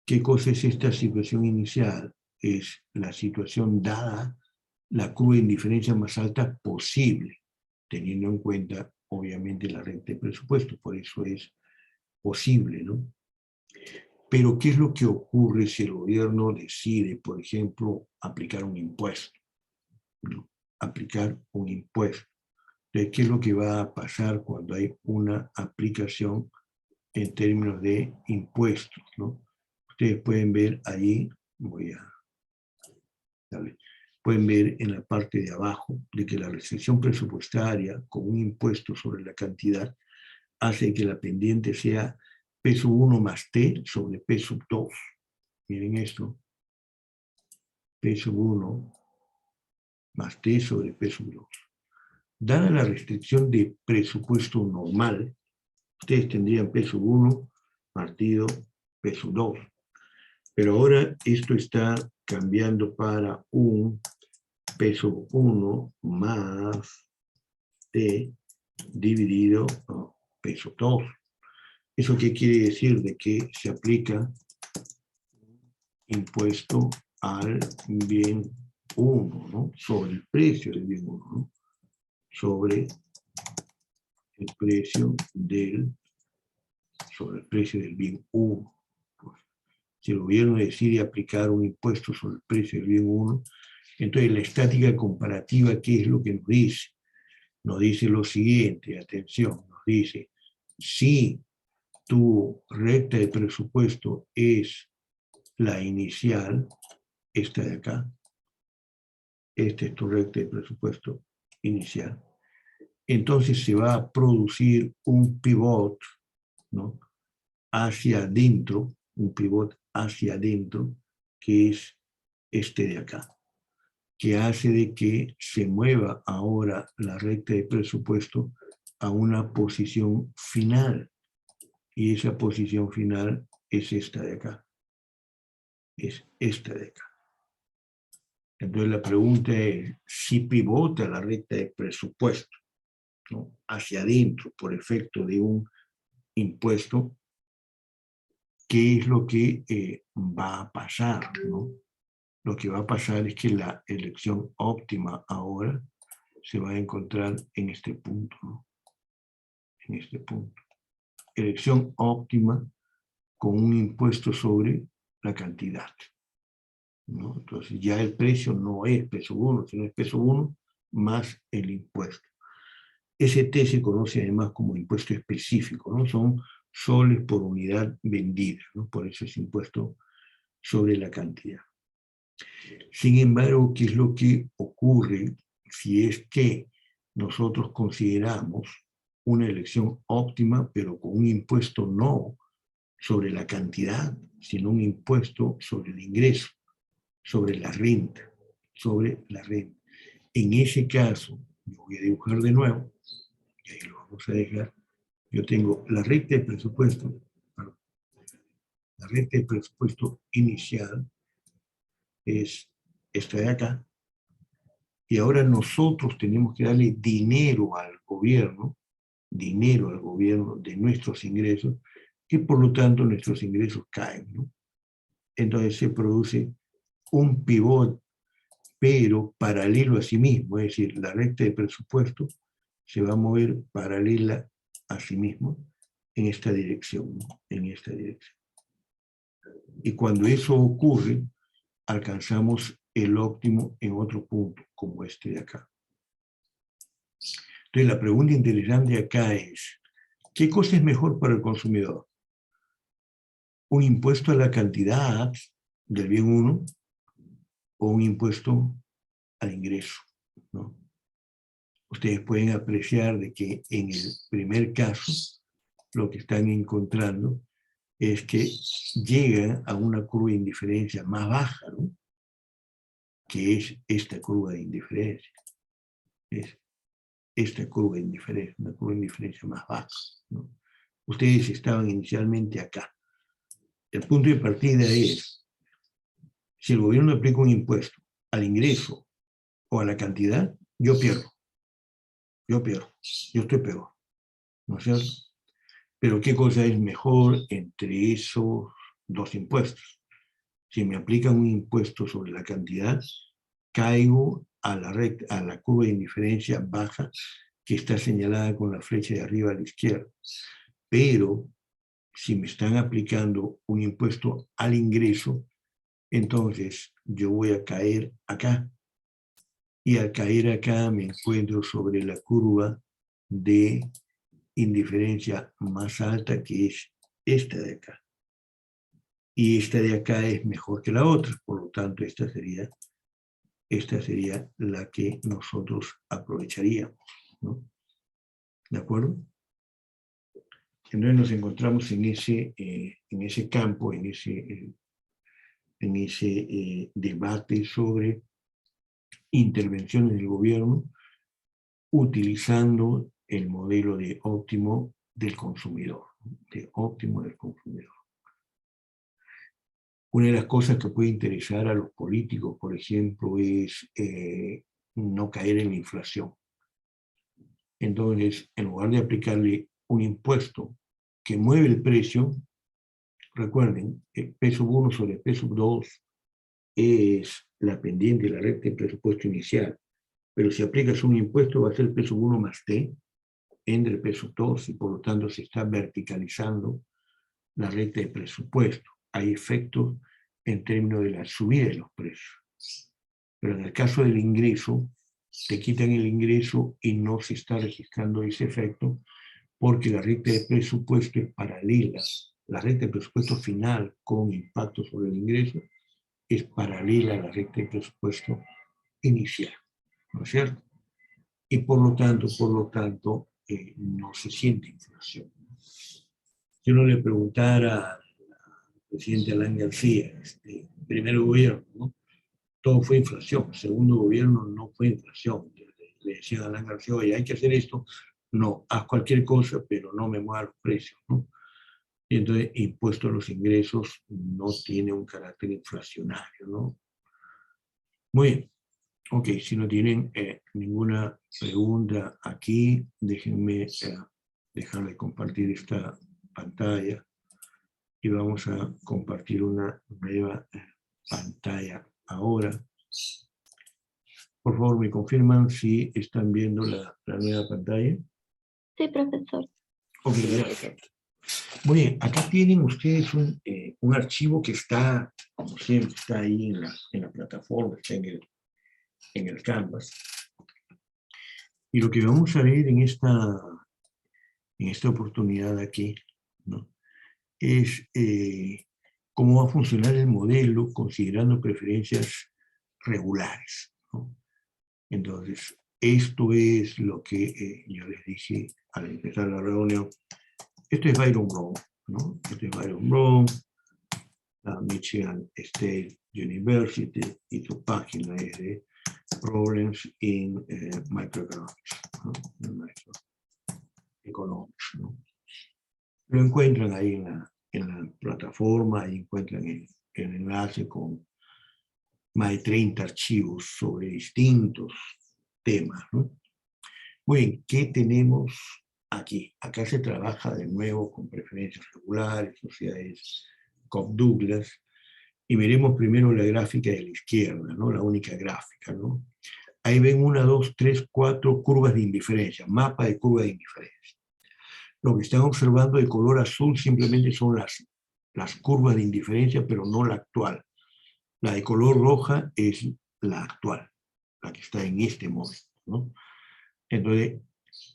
¿Qué cosa es esta situación inicial? Es la situación dada la curva de indiferencia más alta posible, teniendo en cuenta, obviamente, la renta de presupuesto, por eso es posible, ¿no? Pero, ¿qué es lo que ocurre si el gobierno decide, por ejemplo, aplicar un impuesto? ¿No? Aplicar un impuesto. Entonces, ¿qué es lo que va a pasar cuando hay una aplicación en términos de impuestos, ¿no? Ustedes pueden ver ahí, pueden ver en la parte de abajo de que la restricción presupuestaria con un impuesto sobre la cantidad hace que la pendiente sea P sub 1 más T sobre P sub 2. Miren esto. P sub 1 más T sobre P sub 2. Dada la restricción de presupuesto normal, ustedes tendrían P sub 1 partido P sub 2. Pero ahora esto está cambiando para un P sub 1 más T dividido P sub 2. ¿Eso qué quiere decir? De que se aplica impuesto al bien 1, ¿no? Sobre el precio del bien 1, ¿no? Sobre el precio del bien 1. Pues, si el gobierno decide aplicar un impuesto sobre el precio del bien 1, entonces la estática comparativa, ¿qué es lo que nos dice? Nos dice lo siguiente, atención, nos dice, si tu recta de presupuesto es la inicial, esta de acá, esta es tu recta de presupuesto inicial, entonces se va a producir un pivot, ¿no? Hacia adentro, un pivot hacia adentro, que es este de acá, que hace de que se mueva ahora la recta de presupuesto a una posición final, Y esa posición final es esta de acá. Es esta de acá. Entonces la pregunta es, si pivota la recta de presupuesto, ¿no?, hacia adentro por efecto de un impuesto, ¿qué es lo que va a pasar, ¿no? Lo que va a pasar es que la elección óptima ahora se va a encontrar en este punto, ¿no? En este punto. Elección óptima con un impuesto sobre la cantidad, ¿no? Entonces ya el precio no es peso 1, sino es peso 1 más el impuesto. ST se conoce además como impuesto específico, ¿no? Son soles por unidad vendida, ¿no? Por eso es impuesto sobre la cantidad. Sin embargo, ¿qué es lo que ocurre si es que nosotros consideramos una elección óptima, pero con un impuesto no sobre la cantidad, sino un impuesto sobre el ingreso, sobre la renta, sobre la renta? En ese caso, yo voy a dibujar de nuevo, y ahí lo vamos a dejar. Yo tengo la recta de presupuesto, la recta de presupuesto inicial es esta de acá, y ahora nosotros tenemos que darle dinero al gobierno de nuestros ingresos, y por lo tanto nuestros ingresos caen, ¿no? Entonces se produce un pivot, pero paralelo a sí mismo, es decir, la recta de presupuesto se va a mover paralela a sí mismo en esta dirección, ¿no? En esta dirección. Y cuando eso ocurre, alcanzamos el óptimo en otro punto, como este de acá. Entonces la pregunta interesante acá es, ¿qué cosa es mejor para el consumidor? ¿Un impuesto a la cantidad del bien 1 o un impuesto al ingreso, ¿no? Ustedes pueden apreciar de que en el primer caso lo que están encontrando es que llegan a una curva de indiferencia más baja, ¿no?, que es esta curva de indiferencia. Es esta curva de indiferencia, una curva de indiferencia más baja, ¿no? Ustedes estaban inicialmente acá. El punto de partida es, si el gobierno aplica un impuesto al ingreso o a la cantidad, yo pierdo. Yo estoy peor, ¿no es cierto? Pero ¿qué cosa es mejor entre esos dos impuestos? Si me aplican un impuesto sobre la cantidad, caigo a la curva de indiferencia baja que está señalada con la flecha de arriba a la izquierda. Pero si me están aplicando un impuesto al ingreso, entonces yo voy a caer acá. Y al caer acá me encuentro sobre la curva de indiferencia más alta, que es esta de acá. Y esta de acá es mejor que la otra, por lo tanto esta sería la que nosotros aprovecharíamos, ¿no? ¿De acuerdo? Entonces nos encontramos en ese campo, en ese debate sobre intervenciones del gobierno utilizando el modelo de óptimo del consumidor, de óptimo del consumidor. Una de las cosas que puede interesar a los políticos, por ejemplo, es no caer en la inflación. Entonces, en lugar de aplicarle un impuesto que mueve el precio, recuerden, el peso 1 sobre peso 2 es la pendiente, la recta de presupuesto inicial, pero si aplicas un impuesto va a ser el peso 1 más T entre peso 2, y por lo tanto se está verticalizando la recta de presupuesto. Hay efectos en términos de la subida de los precios. Pero en el caso del ingreso, te quitan el ingreso y no se está registrando ese efecto porque la recta de presupuesto es paralela. La recta de presupuesto final con impacto sobre el ingreso es paralela a la recta de presupuesto inicial, ¿no es cierto? Y por lo tanto, no se siente inflación. Si uno le preguntara al presidente Alan García, primer gobierno, ¿no?, todo fue inflación, segundo gobierno no fue inflación. Le decían a Alan García, oye, hay que hacer esto, no, haz cualquier cosa, pero no me mueva los precios, ¿no? Y entonces, impuesto a los ingresos no tiene un carácter inflacionario, ¿no? Muy bien. Ok, si no tienen ninguna pregunta aquí, déjenme dejar de compartir esta pantalla y vamos a compartir una nueva pantalla ahora. Por favor, me confirman si están viendo la nueva pantalla. Sí, profesor. Ok, gracias. Muy bien, acá tienen ustedes un archivo que está, como siempre, está ahí en la plataforma, está en el Canvas. Y lo que vamos a ver en esta oportunidad aquí, ¿no?, es cómo va a funcionar el modelo considerando preferencias regulares, ¿no? Entonces, esto es lo que yo les dije al empezar la reunión. Esto es Byron Brown, ¿no? Esto es Byron Brown, la Michigan State University, y su página es de Problems in Microeconomics, ¿no? Microeconomics, ¿no? Lo encuentran ahí en la plataforma, ahí encuentran el enlace con más de 30 archivos sobre distintos temas, ¿no? Muy bien, ¿qué tenemos aquí? Acá se trabaja de nuevo con preferencias regulares, sociedades Cobb-Douglas, y veremos primero la gráfica de la izquierda, ¿no? La única gráfica, ¿no? Ahí ven 1, 2, 3, 4 curvas de indiferencia, mapa de curva de indiferencia. Lo que están observando de color azul simplemente son las curvas de indiferencia, pero no la actual. La de color roja es la actual, la que está en este modo, ¿no? Entonces,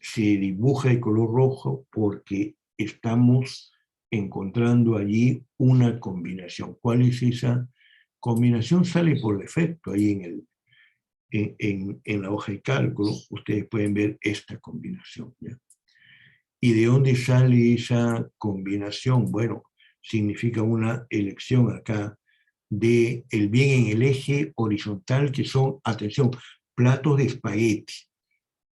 se dibuja de color rojo porque estamos encontrando allí una combinación. ¿Cuál es esa combinación? Sale por defecto ahí en la hoja de cálculo. Ustedes pueden ver esta combinación, ¿ya? ¿Y de dónde sale esa combinación? Bueno, significa una elección acá de el bien en el eje horizontal, que son, atención, platos de espagueti.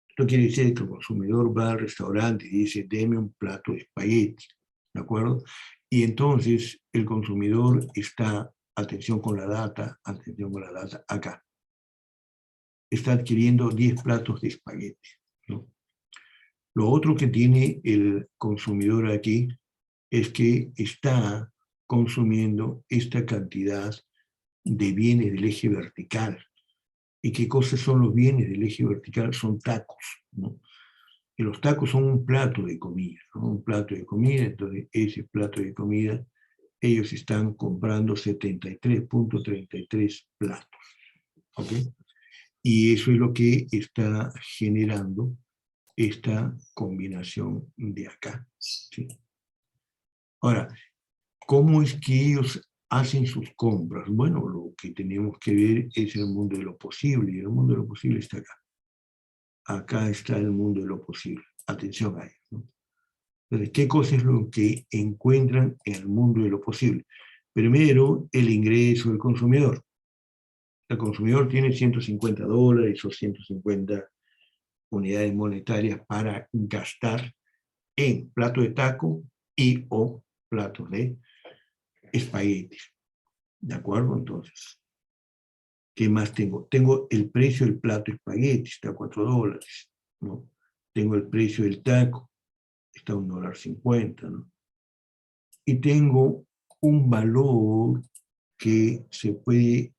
Esto quiere decir que el consumidor va al restaurante y dice, deme un plato de espagueti, ¿de acuerdo? Y entonces el consumidor está, atención con la data, acá. Está adquiriendo 10 platos de espagueti, ¿no? Lo otro que tiene el consumidor aquí es que está consumiendo esta cantidad de bienes del eje vertical. ¿Y qué cosas son los bienes del eje vertical? Son tacos, ¿no? Y los tacos son un plato de comida, ¿no? Un plato de comida. Entonces ese plato de comida, ellos están comprando 73.33 platos, ¿ok? Y eso es lo que está generando esta combinación de acá, ¿sí? Ahora, ¿cómo es que ellos hacen sus compras? Bueno, lo que tenemos que ver es el mundo de lo posible, y el mundo de lo posible está acá. Acá está el mundo de lo posible. Atención a eso, ¿no? Entonces, ¿qué cosa es lo que encuentran en el mundo de lo posible? Primero, el ingreso del consumidor. El consumidor tiene $150 o 150 unidades monetarias para gastar en plato de taco y o platos de espaguetis. ¿De acuerdo? Entonces, ¿qué más tengo? Tengo el precio del plato de espagueti, está a $4, ¿no? Tengo el precio del taco, está a $1.50, ¿no? Y tengo un valor que se puede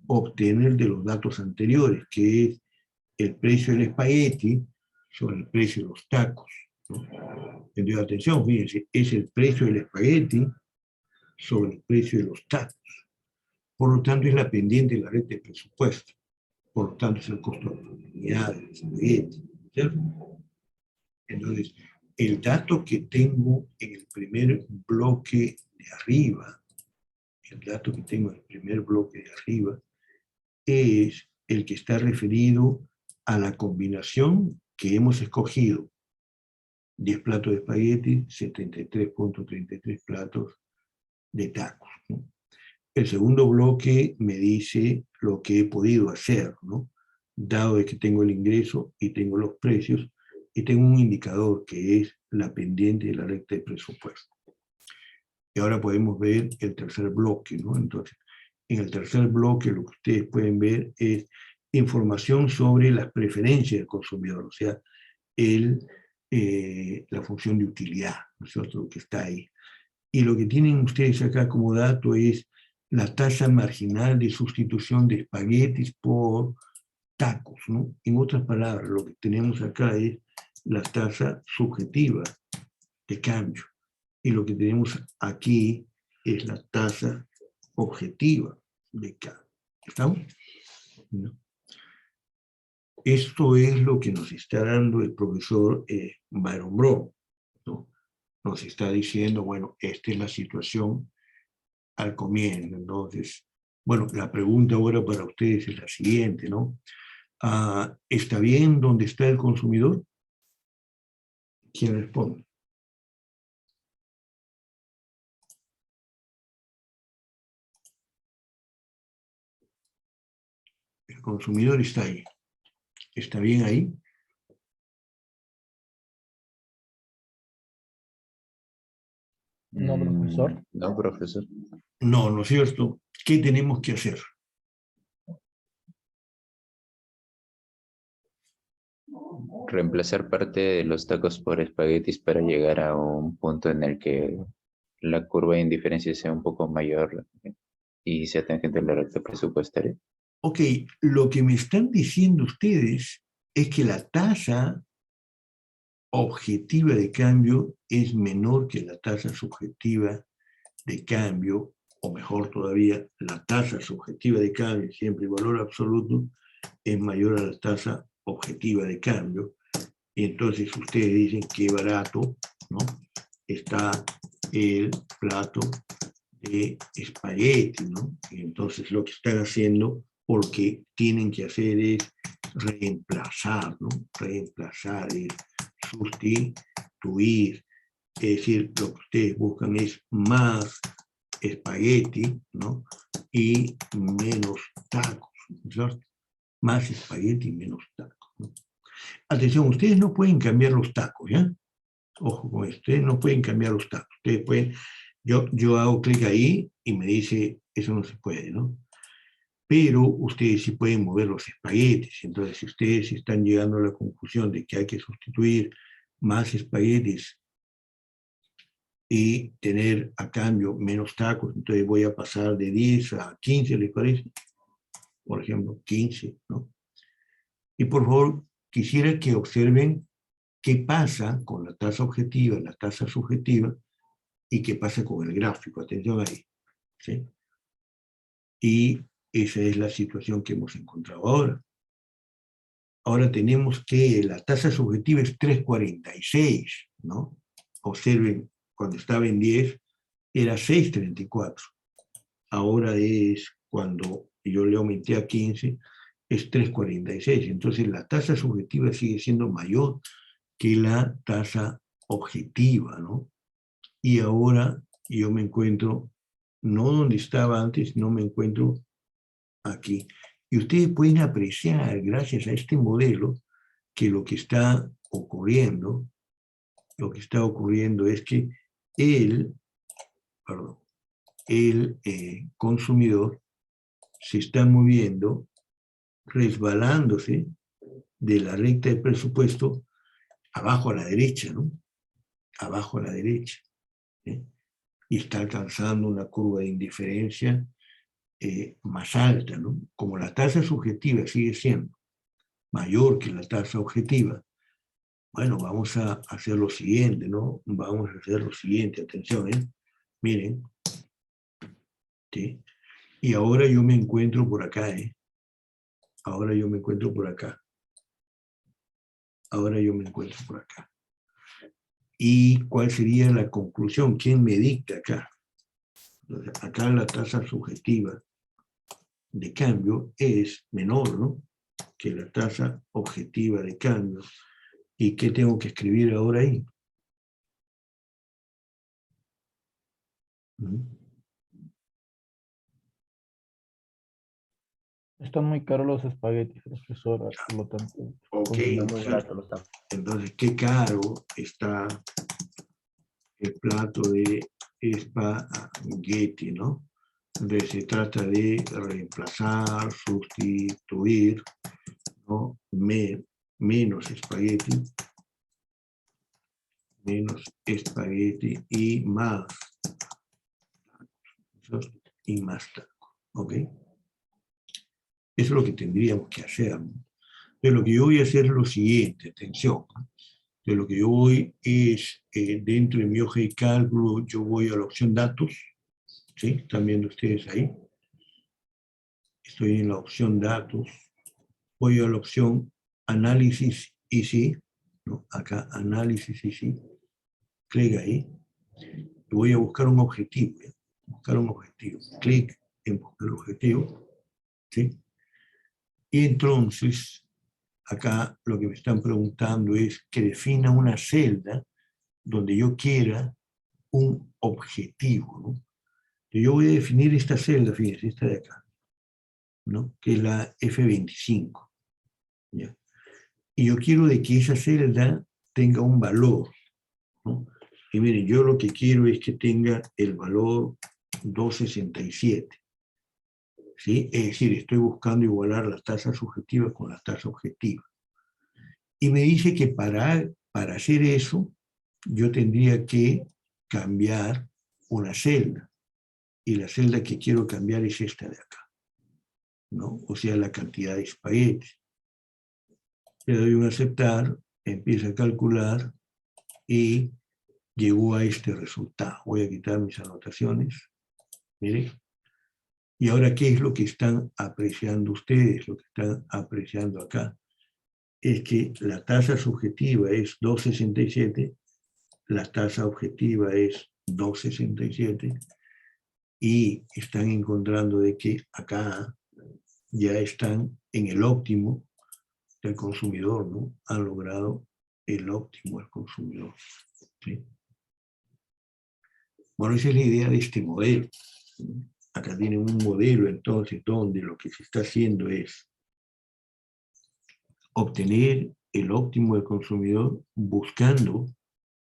obtener de los datos anteriores, que es el precio del espagueti sobre el precio de los tacos, ¿no? Entonces, atención, fíjense, es el precio del espagueti sobre el precio de los tacos. Por lo tanto, es la pendiente de la red de presupuesto. Por lo tanto, es el costo de oportunidad del espagueti, ¿cierto? Entonces, el dato que tengo en el primer bloque de arriba, es el que está referido a la combinación que hemos escogido. 10 platos de espagueti, 73.33 platos de tacos, ¿no? El segundo bloque me dice lo que he podido hacer, ¿no? Dado de que tengo el ingreso y tengo los precios, y tengo un indicador que es la pendiente de la recta de presupuesto. Y ahora podemos ver el tercer bloque, ¿no? Entonces, en el tercer bloque lo que ustedes pueden ver es información sobre las preferencias del consumidor, o sea, la función de utilidad, ¿no es cierto?, lo que está ahí. Y lo que tienen ustedes acá como dato es la tasa marginal de sustitución de espaguetis por tacos, ¿no? En otras palabras, lo que tenemos acá es la tasa subjetiva de cambio. Y lo que tenemos aquí es la tasa objetiva de cambio. ¿Estamos? ¿No? Esto es lo que nos está dando el profesor Byron Brown, ¿no? Nos está diciendo, bueno, esta es la situación al comienzo. Entonces, bueno, la pregunta ahora para ustedes es la siguiente, ¿no? ¿Está bien donde está el consumidor? ¿Quién responde? El consumidor está ahí. ¿Está bien ahí? No, profesor. No, profesor. No, ¿no es cierto? ¿Qué tenemos que hacer? Reemplazar parte de los tacos por espaguetis para llegar a un punto en el que la curva de indiferencia sea un poco mayor y sea tangente a la recta presupuestaria. Ok, lo que me están diciendo ustedes es que la tasa objetiva de cambio es menor que la tasa subjetiva de cambio, o mejor todavía, la tasa subjetiva de cambio, siempre valor absoluto, es mayor a la tasa objetiva de cambio. Y entonces ustedes dicen que barato, ¿no?, está el plato de espagueti, ¿no? Y entonces lo que están haciendo, porque tienen que hacer es reemplazar, ¿no? Reemplazar es sustituir. Es decir, lo que ustedes buscan es más espagueti, ¿no?, y menos tacos, ¿cierto? Más espagueti y menos tacos, ¿no? Atención, ustedes no pueden cambiar los tacos, ¿ya? Ojo con esto, ustedes no pueden cambiar los tacos. Ustedes pueden, yo hago clic ahí y me dice, eso no se puede, ¿no? Pero ustedes sí pueden mover los espaguetis. Entonces, si ustedes están llegando a la conclusión de que hay que sustituir más espaguetis y tener a cambio menos tacos, entonces voy a pasar de 10 a 15, ¿les parece? Por ejemplo, 15, ¿no? Y por favor, quisiera que observen qué pasa con la tasa objetiva, la tasa subjetiva, y qué pasa con el gráfico. Atención ahí, ¿sí? Y esa es la situación que hemos encontrado ahora. Ahora tenemos que la tasa subjetiva es 3,46, ¿no? Observen, cuando estaba en 10, era 6,34. Ahora es, cuando yo le aumenté a 15, es 3,46. Entonces la tasa subjetiva sigue siendo mayor que la tasa objetiva, ¿no? Y ahora yo me encuentro, no donde estaba antes, no me encuentro aquí. Y ustedes pueden apreciar, gracias a este modelo, que lo que está ocurriendo es que el consumidor se está moviendo, resbalándose de la recta de presupuesto abajo a la derecha, ¿no? Abajo a la derecha, ¿sí? Y está alcanzando una curva de indiferencia más alta, ¿no? Como la tasa subjetiva sigue siendo mayor que la tasa objetiva, bueno, vamos a hacer lo siguiente, ¿no? Vamos a hacer lo siguiente, atención, ¿eh? Miren, ¿sí? Y ahora yo me encuentro por acá, ¿eh? Ahora yo me encuentro por acá. Ahora yo me encuentro por acá. ¿Y cuál sería la conclusión? ¿Quién me dicta acá? Entonces, acá la tasa subjetiva de cambio es menor, ¿no?, que la tasa objetiva de cambio. ¿Y qué tengo que escribir ahora ahí? Están muy caros los espaguetis, profesora, por lo tanto. Ok, Muy barato los tacos. entonces qué caro está el plato de espagueti, ¿no? Entonces se trata de reemplazar, sustituir, ¿no? Menos espagueti y más taco, ¿ok? Eso es lo que tendríamos que hacer, ¿no? Pero lo que yo voy a hacer es lo siguiente, atención, ¿no? De lo que yo voy es, dentro de mi hoja de cálculo, yo voy a la opción datos, ¿sí? ¿Están viendo ustedes ahí? Estoy en la opción datos, voy a la opción análisis y sí, ¿no? Acá análisis y sí, clic ahí, y voy a buscar un objetivo, ¿eh? Buscar un objetivo, clic en buscar objetivo, ¿sí? Y entonces, acá lo que me están preguntando es que defina una celda donde yo quiera un objetivo, ¿no? Yo voy a definir esta celda, fíjense, esta de acá, ¿no? Que es la F25, ¿ya? Y yo quiero de que esa celda tenga un valor, ¿no? Y miren, yo lo que quiero es que tenga el valor 267, ¿sí? Es decir, estoy buscando igualar las tasas subjetivas con las tasas objetivas. Y me dice que para hacer eso, yo tendría que cambiar una celda. Y la celda que quiero cambiar es esta de acá, ¿no? O sea, la cantidad de espaguetis. Le doy un aceptar, empiezo a calcular y llegó a este resultado. Voy a quitar mis anotaciones. Miren. Y ahora, ¿qué es lo que están apreciando ustedes? Lo que están apreciando acá es que la tasa subjetiva es 267, la tasa objetiva es 267, y están encontrando de que acá ya están en el óptimo del consumidor, ¿no? Han logrado el óptimo del consumidor, ¿sí? Bueno, esa es la idea de este modelo. Acá tienen un modelo, entonces, donde lo que se está haciendo es obtener el óptimo del consumidor buscando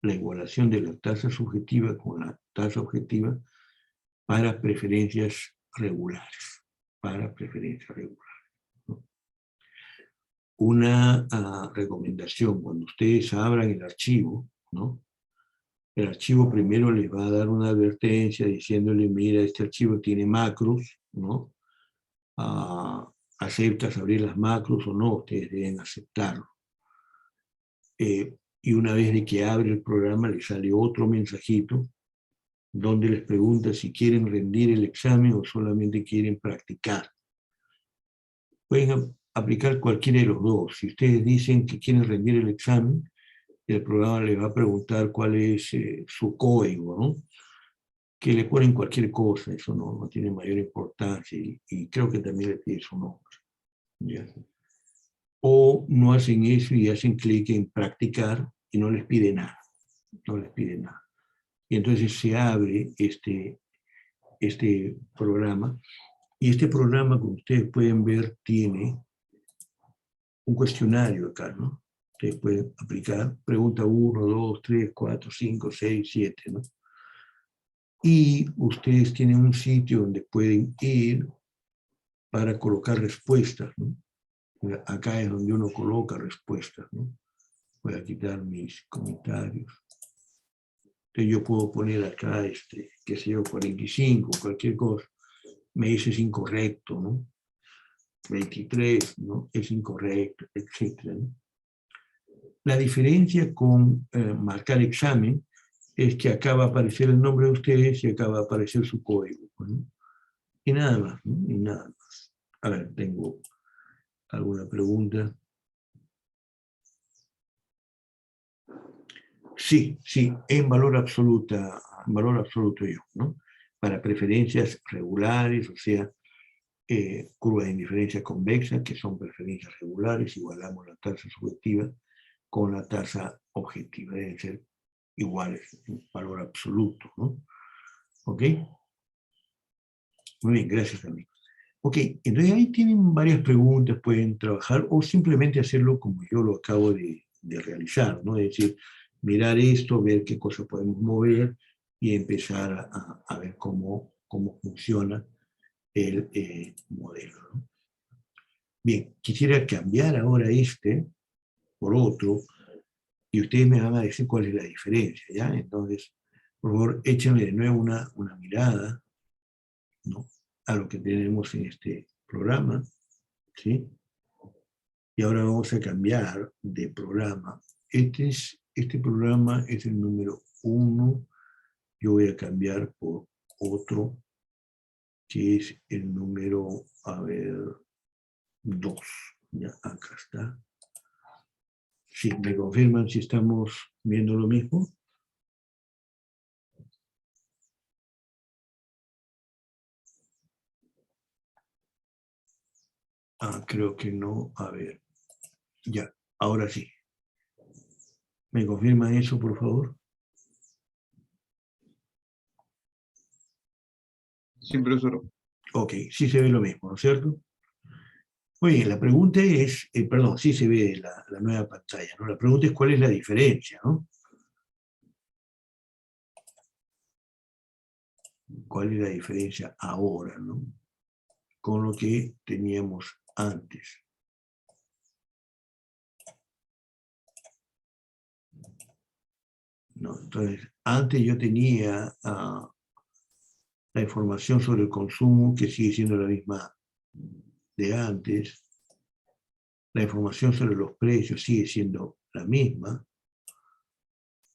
la igualación de la tasa subjetiva con la tasa objetiva para preferencias regulares. Para preferencias regulares, ¿no? Una recomendación, cuando ustedes abran el archivo, ¿no? El archivo primero les va a dar una advertencia diciéndole, mira, este archivo tiene macros, ¿no? ¿Aceptas abrir las macros o no? Ustedes deben aceptarlo. Y una vez de que abre el programa, le sale otro mensajito donde les pregunta si quieren rendir el examen o solamente quieren practicar. Pueden aplicar cualquiera de los dos. Si ustedes dicen que quieren rendir el examen, el programa les va a preguntar cuál es su código, ¿no? Que le ponen cualquier cosa, eso no tiene mayor importancia, y creo que también le pide su nombre, ¿ya? O no hacen eso y hacen clic en practicar y no les pide nada, no les pide nada. Y entonces se abre este programa, y este programa, como ustedes pueden ver, tiene un cuestionario acá, ¿no? Ustedes pueden aplicar pregunta 1, 2, 3, 4, 5, 6, 7, ¿no? Y ustedes tienen un sitio donde pueden ir para colocar respuestas, ¿no? Acá es donde uno coloca respuestas, ¿no? Voy a quitar mis comentarios. Entonces yo puedo poner acá, qué sé yo, 45, cualquier cosa. Me dice es incorrecto, ¿no? 23, ¿no? Es incorrecto, etc., ¿no? La diferencia con marcar examen es que acá va a aparecer el nombre de ustedes y acá va a aparecer su código, ¿no? Y nada más, ¿no? Y nada más. A ver, tengo alguna pregunta. Sí, en valor absoluto yo, ¿no? Para preferencias regulares, o sea, curva de indiferencia convexa, que son preferencias regulares, igualamos la tasa subjetiva con la tasa objetiva, deben ser iguales en valor absoluto, ¿no? ¿Ok? Muy bien, gracias, amigos. Ok, entonces ahí tienen varias preguntas, pueden trabajar o simplemente hacerlo como yo lo acabo de realizar, ¿no? Es decir, mirar esto, ver qué cosas podemos mover y empezar a ver cómo funciona el modelo, ¿no? Bien, quisiera cambiar ahora este por otro, y ustedes me van a decir cuál es la diferencia, ¿ya? Entonces, por favor, échenle de nuevo una mirada, ¿no?, a lo que tenemos en este programa, ¿sí? Y ahora vamos a cambiar de programa. Este programa es el número 1. Yo voy a cambiar por otro, que es el número, a ver, 2. Ya, acá está. Sí, ¿me confirman si estamos viendo lo mismo? Creo que no. A ver. Ya, ahora sí. ¿Me confirman eso, por favor? Sí, profesor. Ok, sí se ve lo mismo, ¿no es cierto? Muy bien, la pregunta es, perdón, sí se ve la nueva pantalla, ¿no? La pregunta es cuál es la diferencia, ¿no? ¿Cuál es la diferencia ahora, ¿no?, con lo que teníamos antes? ¿No? Entonces, antes yo tenía la información sobre el consumo, que sigue siendo la misma de antes. La información sobre los precios sigue siendo la misma.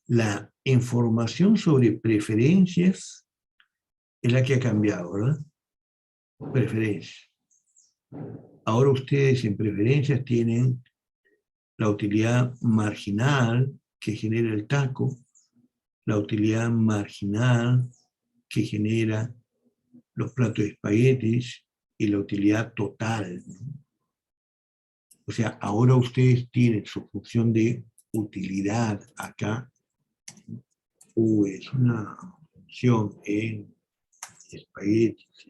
La información sobre preferencias es la que ha cambiado, ¿verdad? Preferencias. Ahora ustedes en preferencias tienen la utilidad marginal que genera el taco, la utilidad marginal que genera los platos de espaguetis y la utilidad total, ¿no? O sea, ahora ustedes tienen su función de utilidad acá. Es una función en espaguetis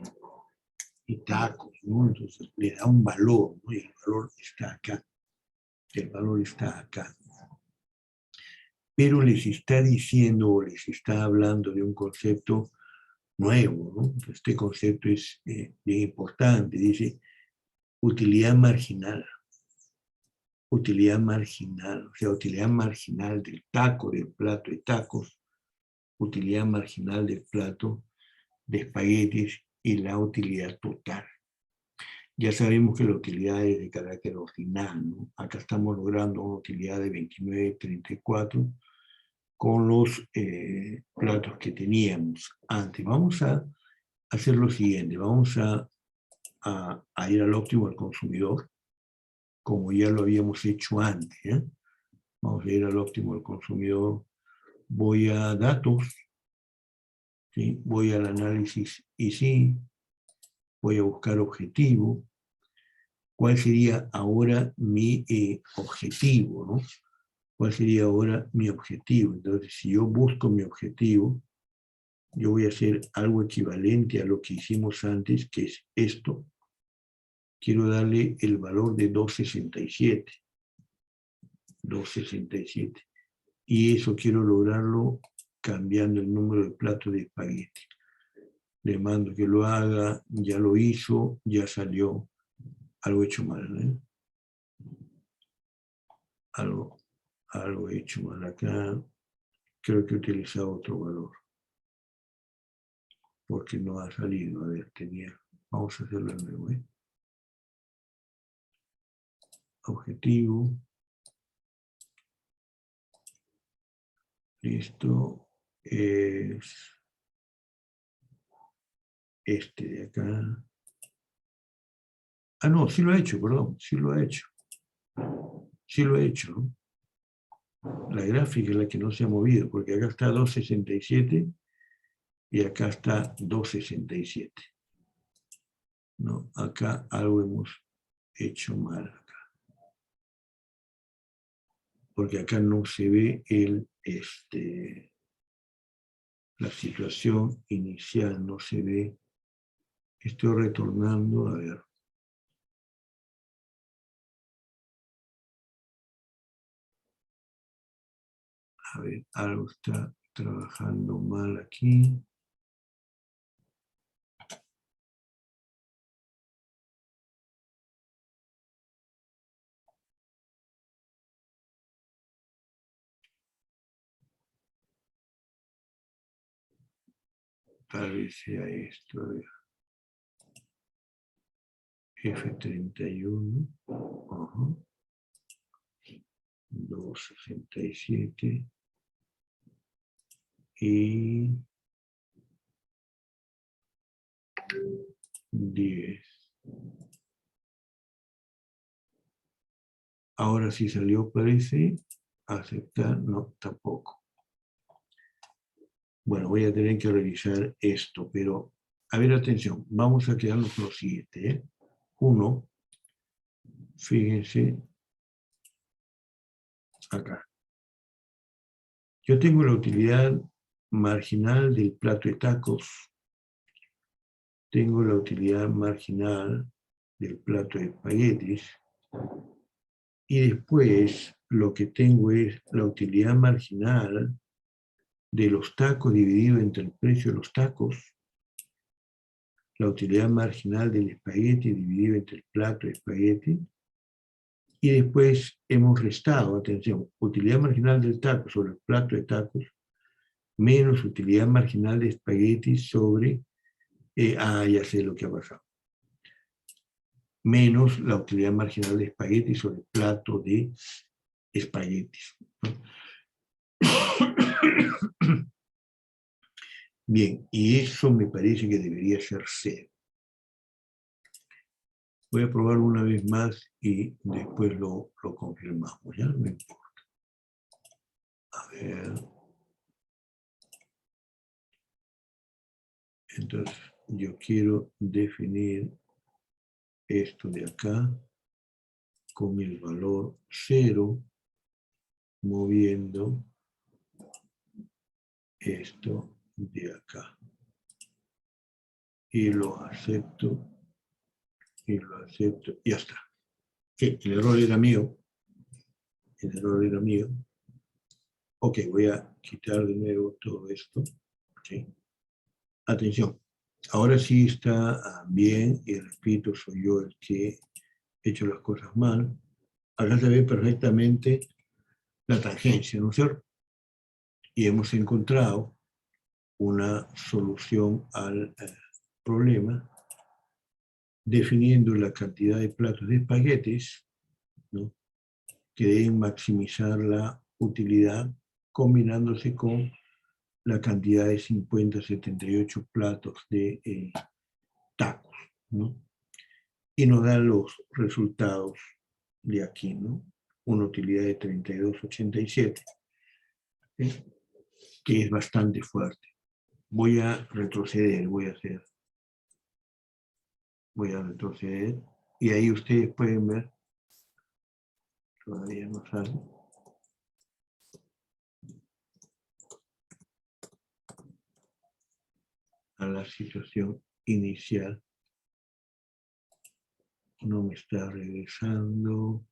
y tacos, ¿no? Entonces le da un valor, ¿no? Y el valor está acá. El valor está acá. Pero les está diciendo o les está hablando de un concepto nuevo, ¿no? Este concepto es bien importante. Dice utilidad marginal. Utilidad marginal, o sea, utilidad marginal del taco, del plato de tacos, utilidad marginal del plato de espaguetis y la utilidad total. Ya sabemos que la utilidad es de carácter ordinal, ¿no? Acá estamos logrando una utilidad de 29.34 con los platos que teníamos antes. Vamos a hacer lo siguiente, vamos a ir al óptimo del consumidor, como ya lo habíamos hecho antes, ¿eh? Vamos a ir al óptimo del consumidor, voy a datos, ¿sí? Voy al análisis y sí, voy a buscar objetivo. ¿Cuál sería ahora mi objetivo, ¿no? ¿Cuál sería ahora mi objetivo? Entonces, si yo busco mi objetivo, yo voy a hacer algo equivalente a lo que hicimos antes, que es esto. Quiero darle el valor de 267. 267. Y eso quiero lograrlo cambiando el número de platos de espagueti. Le mando que lo haga, ya lo hizo, ya salió. Algo hecho mal, ¿eh? Algo hecho mal acá. Creo que he utilizado otro valor. Porque no ha salido. A ver, vamos a hacerlo de nuevo, ¿eh? Objetivo. Listo. Es este de acá. No, sí lo ha hecho, perdón. Sí lo ha hecho. Sí lo he hecho, ¿no? La gráfica es la que no se ha movido, porque acá está 267 y acá está 267. No, acá algo hemos hecho mal. Porque acá no se ve la situación inicial, no se ve. Estoy retornando, a ver. A ver, algo está trabajando mal aquí. Tal vez sea esto, a ver. F31. Ajá. 267. Y 10. Ahora sí salió, parece. Aceptar, no, tampoco. Bueno, voy a tener que revisar esto, pero, a ver, atención, vamos a quedarnos con lo siguiente, ¿eh? 1, fíjense, acá. Yo tengo la utilidad marginal del plato de tacos, tengo la utilidad marginal del plato de espaguetis, y después lo que tengo es la utilidad marginal de los tacos dividido entre el precio de los tacos, la utilidad marginal del espagueti dividido entre el plato de espagueti, y después hemos restado, atención, utilidad marginal del taco sobre el plato de tacos, menos utilidad marginal de espagueti sobre, ya sé lo que ha pasado, menos la utilidad marginal de espagueti sobre el plato de espaguetis. Bien, y eso me parece que debería ser 0. Voy a probar una vez más y después lo confirmamos, ¿ya? No importa. A ver. Entonces, yo quiero definir esto de acá con el valor 0, moviendo esto de acá. Y lo acepto, y lo acepto, y ya está. Okay, el error era mío. El error era mío. Ok, voy a quitar de nuevo todo esto. Okay. Atención, ahora sí está bien, y repito, soy yo el que he hecho las cosas mal. Acá se ve perfectamente la tangencia, ¿no es cierto? Y hemos encontrado una solución al problema definiendo la cantidad de platos de espaguetis, ¿no?, que deben maximizar la utilidad combinándose con la cantidad de 50-78 platos de tacos, ¿no? Y nos da los resultados de aquí, ¿no? Una utilidad de 32,87, ¿sí?, que es bastante fuerte. Voy a retroceder, voy a retroceder, y ahí ustedes pueden ver, todavía no sale, a la situación inicial. No me está regresando.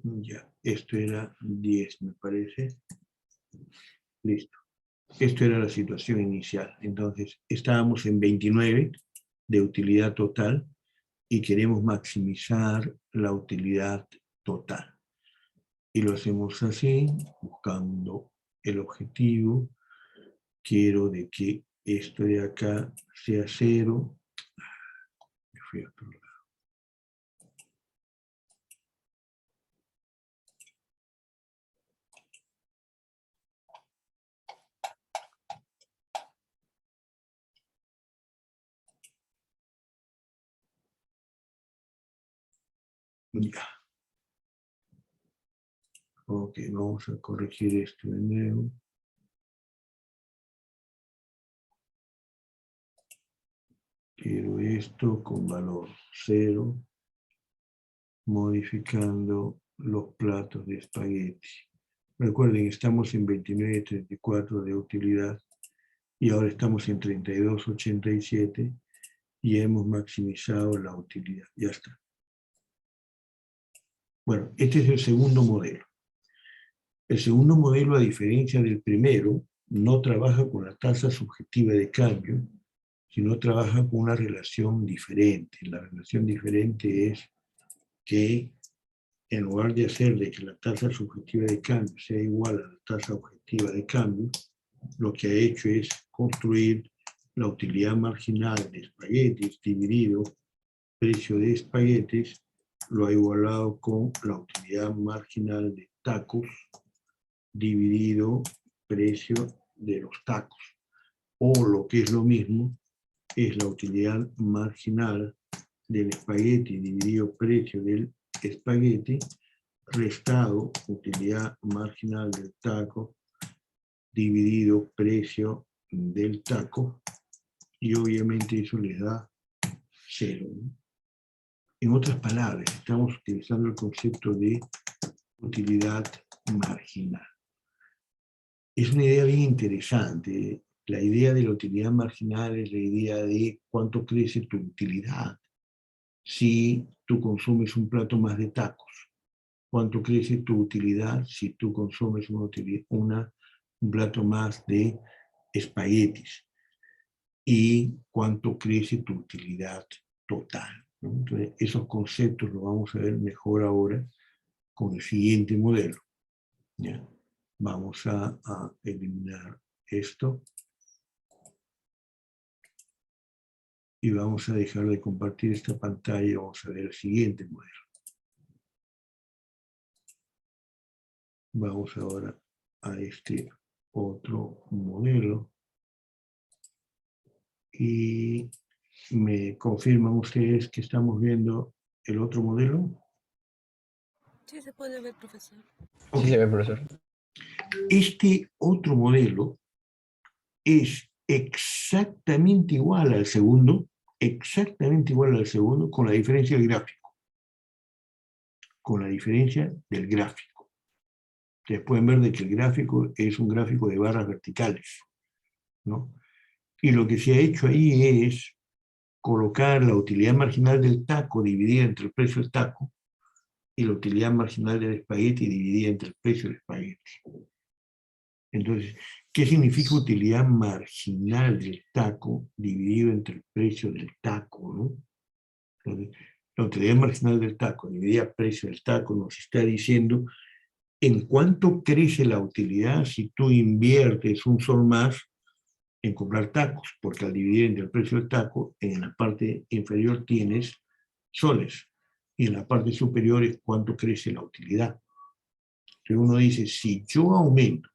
Ya, esto era 10, me parece. Listo. Esto era la situación inicial. Entonces, estábamos en 29 de utilidad total y queremos maximizar la utilidad total. Y lo hacemos así, buscando el objetivo. Quiero de que esto de acá sea 0. Me fui a otro lado. Ya. Ok, vamos a corregir esto de nuevo. Quiero esto con valor 0, modificando los platos de espagueti. Recuerden, estamos en 29,34 de utilidad y ahora estamos en 32,87 y hemos maximizado la utilidad. Ya está. Bueno, este es el segundo modelo. El segundo modelo, a diferencia del primero, no trabaja con la tasa subjetiva de cambio, sino trabaja con una relación diferente. La relación diferente es que en lugar de hacer de que la tasa subjetiva de cambio sea igual a la tasa objetiva de cambio, lo que ha hecho es construir la utilidad marginal de espaguetis dividido precio de espaguetis, lo ha igualado con la utilidad marginal de tacos dividido precio de los tacos. O lo que es lo mismo, es la utilidad marginal del espagueti dividido precio del espagueti, restado utilidad marginal del taco dividido precio del taco, y obviamente eso les da 0. En otras palabras, estamos utilizando el concepto de utilidad marginal. Es una idea bien interesante. La idea de la utilidad marginal es la idea de cuánto crece tu utilidad si tú consumes un plato más de tacos. Cuánto crece tu utilidad si tú consumes un plato más de espaguetis. Y cuánto crece tu utilidad total, ¿no? Entonces, esos conceptos los vamos a ver mejor ahora con el siguiente modelo. ¿Ya? Vamos a eliminar esto. Y vamos a dejar de compartir esta pantalla y vamos a ver el siguiente modelo. Vamos ahora a este otro modelo. Y me confirman ustedes que estamos viendo el otro modelo. Sí, se puede ver, profesor. Sí, se ve, profesor. Este otro modelo es exactamente igual al segundo, con la diferencia del gráfico. Con la diferencia del gráfico. Ustedes pueden ver de que el gráfico es un gráfico de barras verticales, ¿no? Y lo que se ha hecho ahí es colocar la utilidad marginal del taco dividida entre el precio del taco y la utilidad marginal del espagueti dividida entre el precio del espagueti. Entonces, ¿qué significa utilidad marginal del taco dividido entre el precio del taco, ¿no? Entonces, la utilidad marginal del taco dividida el precio del taco nos está diciendo en cuánto crece la utilidad si tú inviertes un sol más en comprar tacos, porque al dividir entre el precio del taco, en la parte inferior tienes soles, y en la parte superior es cuánto crece la utilidad. Entonces uno dice, si yo aumento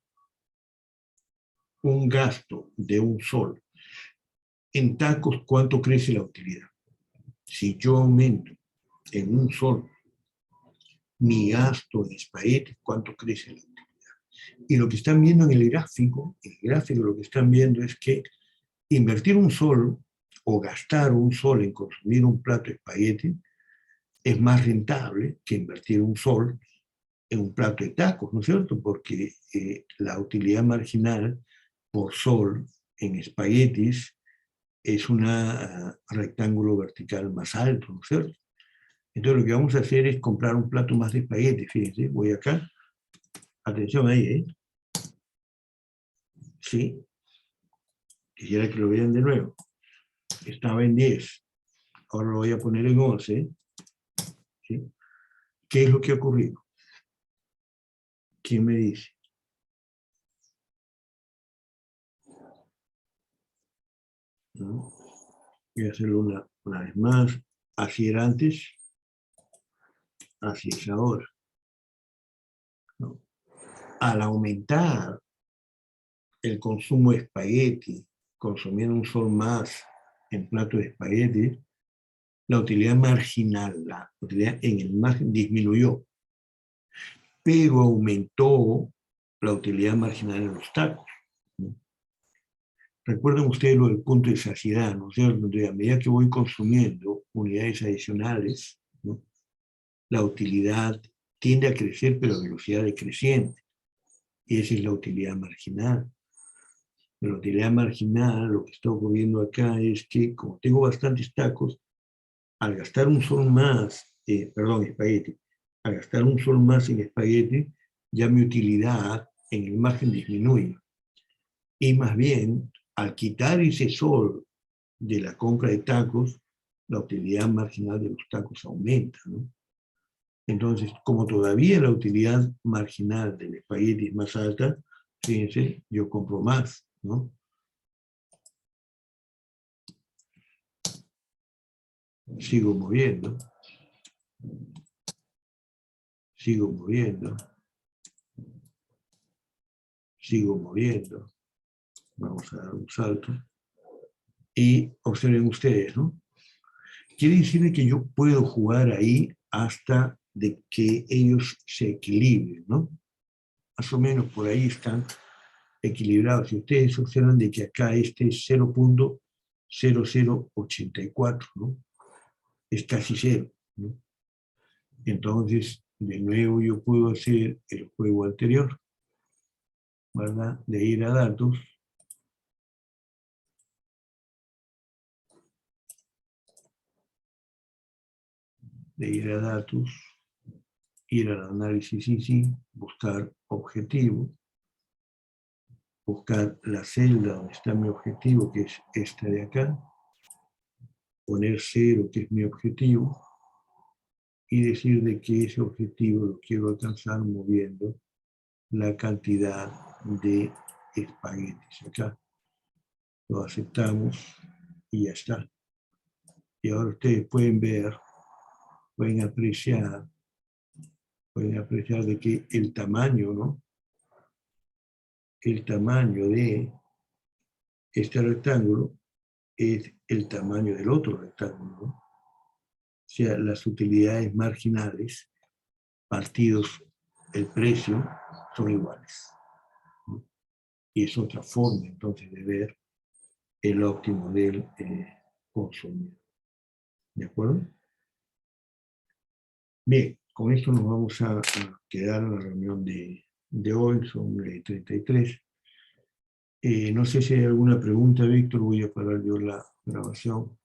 un gasto de un sol en tacos, ¿cuánto crece la utilidad? Si yo aumento en un sol mi gasto en espagueti, ¿cuánto crece la utilidad? Y lo que están viendo en el gráfico lo que están viendo es que invertir un sol o gastar un sol en consumir un plato de espagueti es más rentable que invertir un sol en un plato de tacos, ¿no es cierto? Porque la utilidad marginal por sol en espaguetis es un rectángulo vertical más alto, ¿no es cierto? Entonces lo que vamos a hacer es comprar un plato más de espaguetis. Fíjense, voy acá. Atención ahí, ¿eh? Sí. Quisiera que lo vean de nuevo. Estaba en 10. Ahora lo voy a poner en 11. ¿Sí? ¿Qué es lo que ha ocurrido? ¿Quién me dice? ¿No? Voy a hacerlo una vez más. Así era antes. Así es ahora. ¿No? Al aumentar el consumo de espagueti, consumiendo un sol más en plato de espagueti, la utilidad marginal, la utilidad en el margen disminuyó, pero aumentó la utilidad marginal en los tacos, ¿no? Recuerden ustedes lo del punto de saciedad, ¿no es cierto? Entonces, a medida que voy consumiendo unidades adicionales, ¿no?, la utilidad tiende a crecer, pero a velocidad decreciente. Y esa es la utilidad marginal. La utilidad marginal, lo que está ocurriendo acá es que, como tengo bastantes tacos, al gastar un sol más, espagueti, a gastar un sol más en espagueti, ya mi utilidad en el margen disminuye. Y más bien, al quitar ese sol de la compra de tacos, la utilidad marginal de los tacos aumenta, ¿no? Entonces, como todavía la utilidad marginal del espagueti es más alta, fíjense, yo compro más, ¿no? Sigo moviendo. Sigo moviendo. Sigo moviendo. Vamos a dar un salto. Y observen ustedes, ¿no? Quiere decir que yo puedo jugar ahí hasta de que ellos se equilibren, ¿no? Más o menos por ahí están equilibrados. Si ustedes observan de que acá este es 0.0084, ¿no? Es casi cero, ¿no? Entonces, de nuevo yo puedo hacer el juego anterior, ¿verdad? De ir a datos. De ir a datos, ir al análisis easy, buscar objetivo, buscar la celda donde está mi objetivo, que es esta de acá, poner 0, que es mi objetivo, y decir de que ese objetivo lo quiero alcanzar moviendo la cantidad de espaguetis. Acá lo aceptamos y ya está. Y ahora ustedes pueden ver, pueden apreciar de que el tamaño, ¿no? El tamaño de este rectángulo es el tamaño del otro rectángulo, ¿no? O sea, las utilidades marginales partidos el precio son iguales, ¿no? Y es otra forma entonces de ver el óptimo del consumidor. ¿De acuerdo? Bien, con esto nos vamos a quedar en la reunión de hoy, son 33. No sé si hay alguna pregunta, Víctor, voy a parar yo la grabación.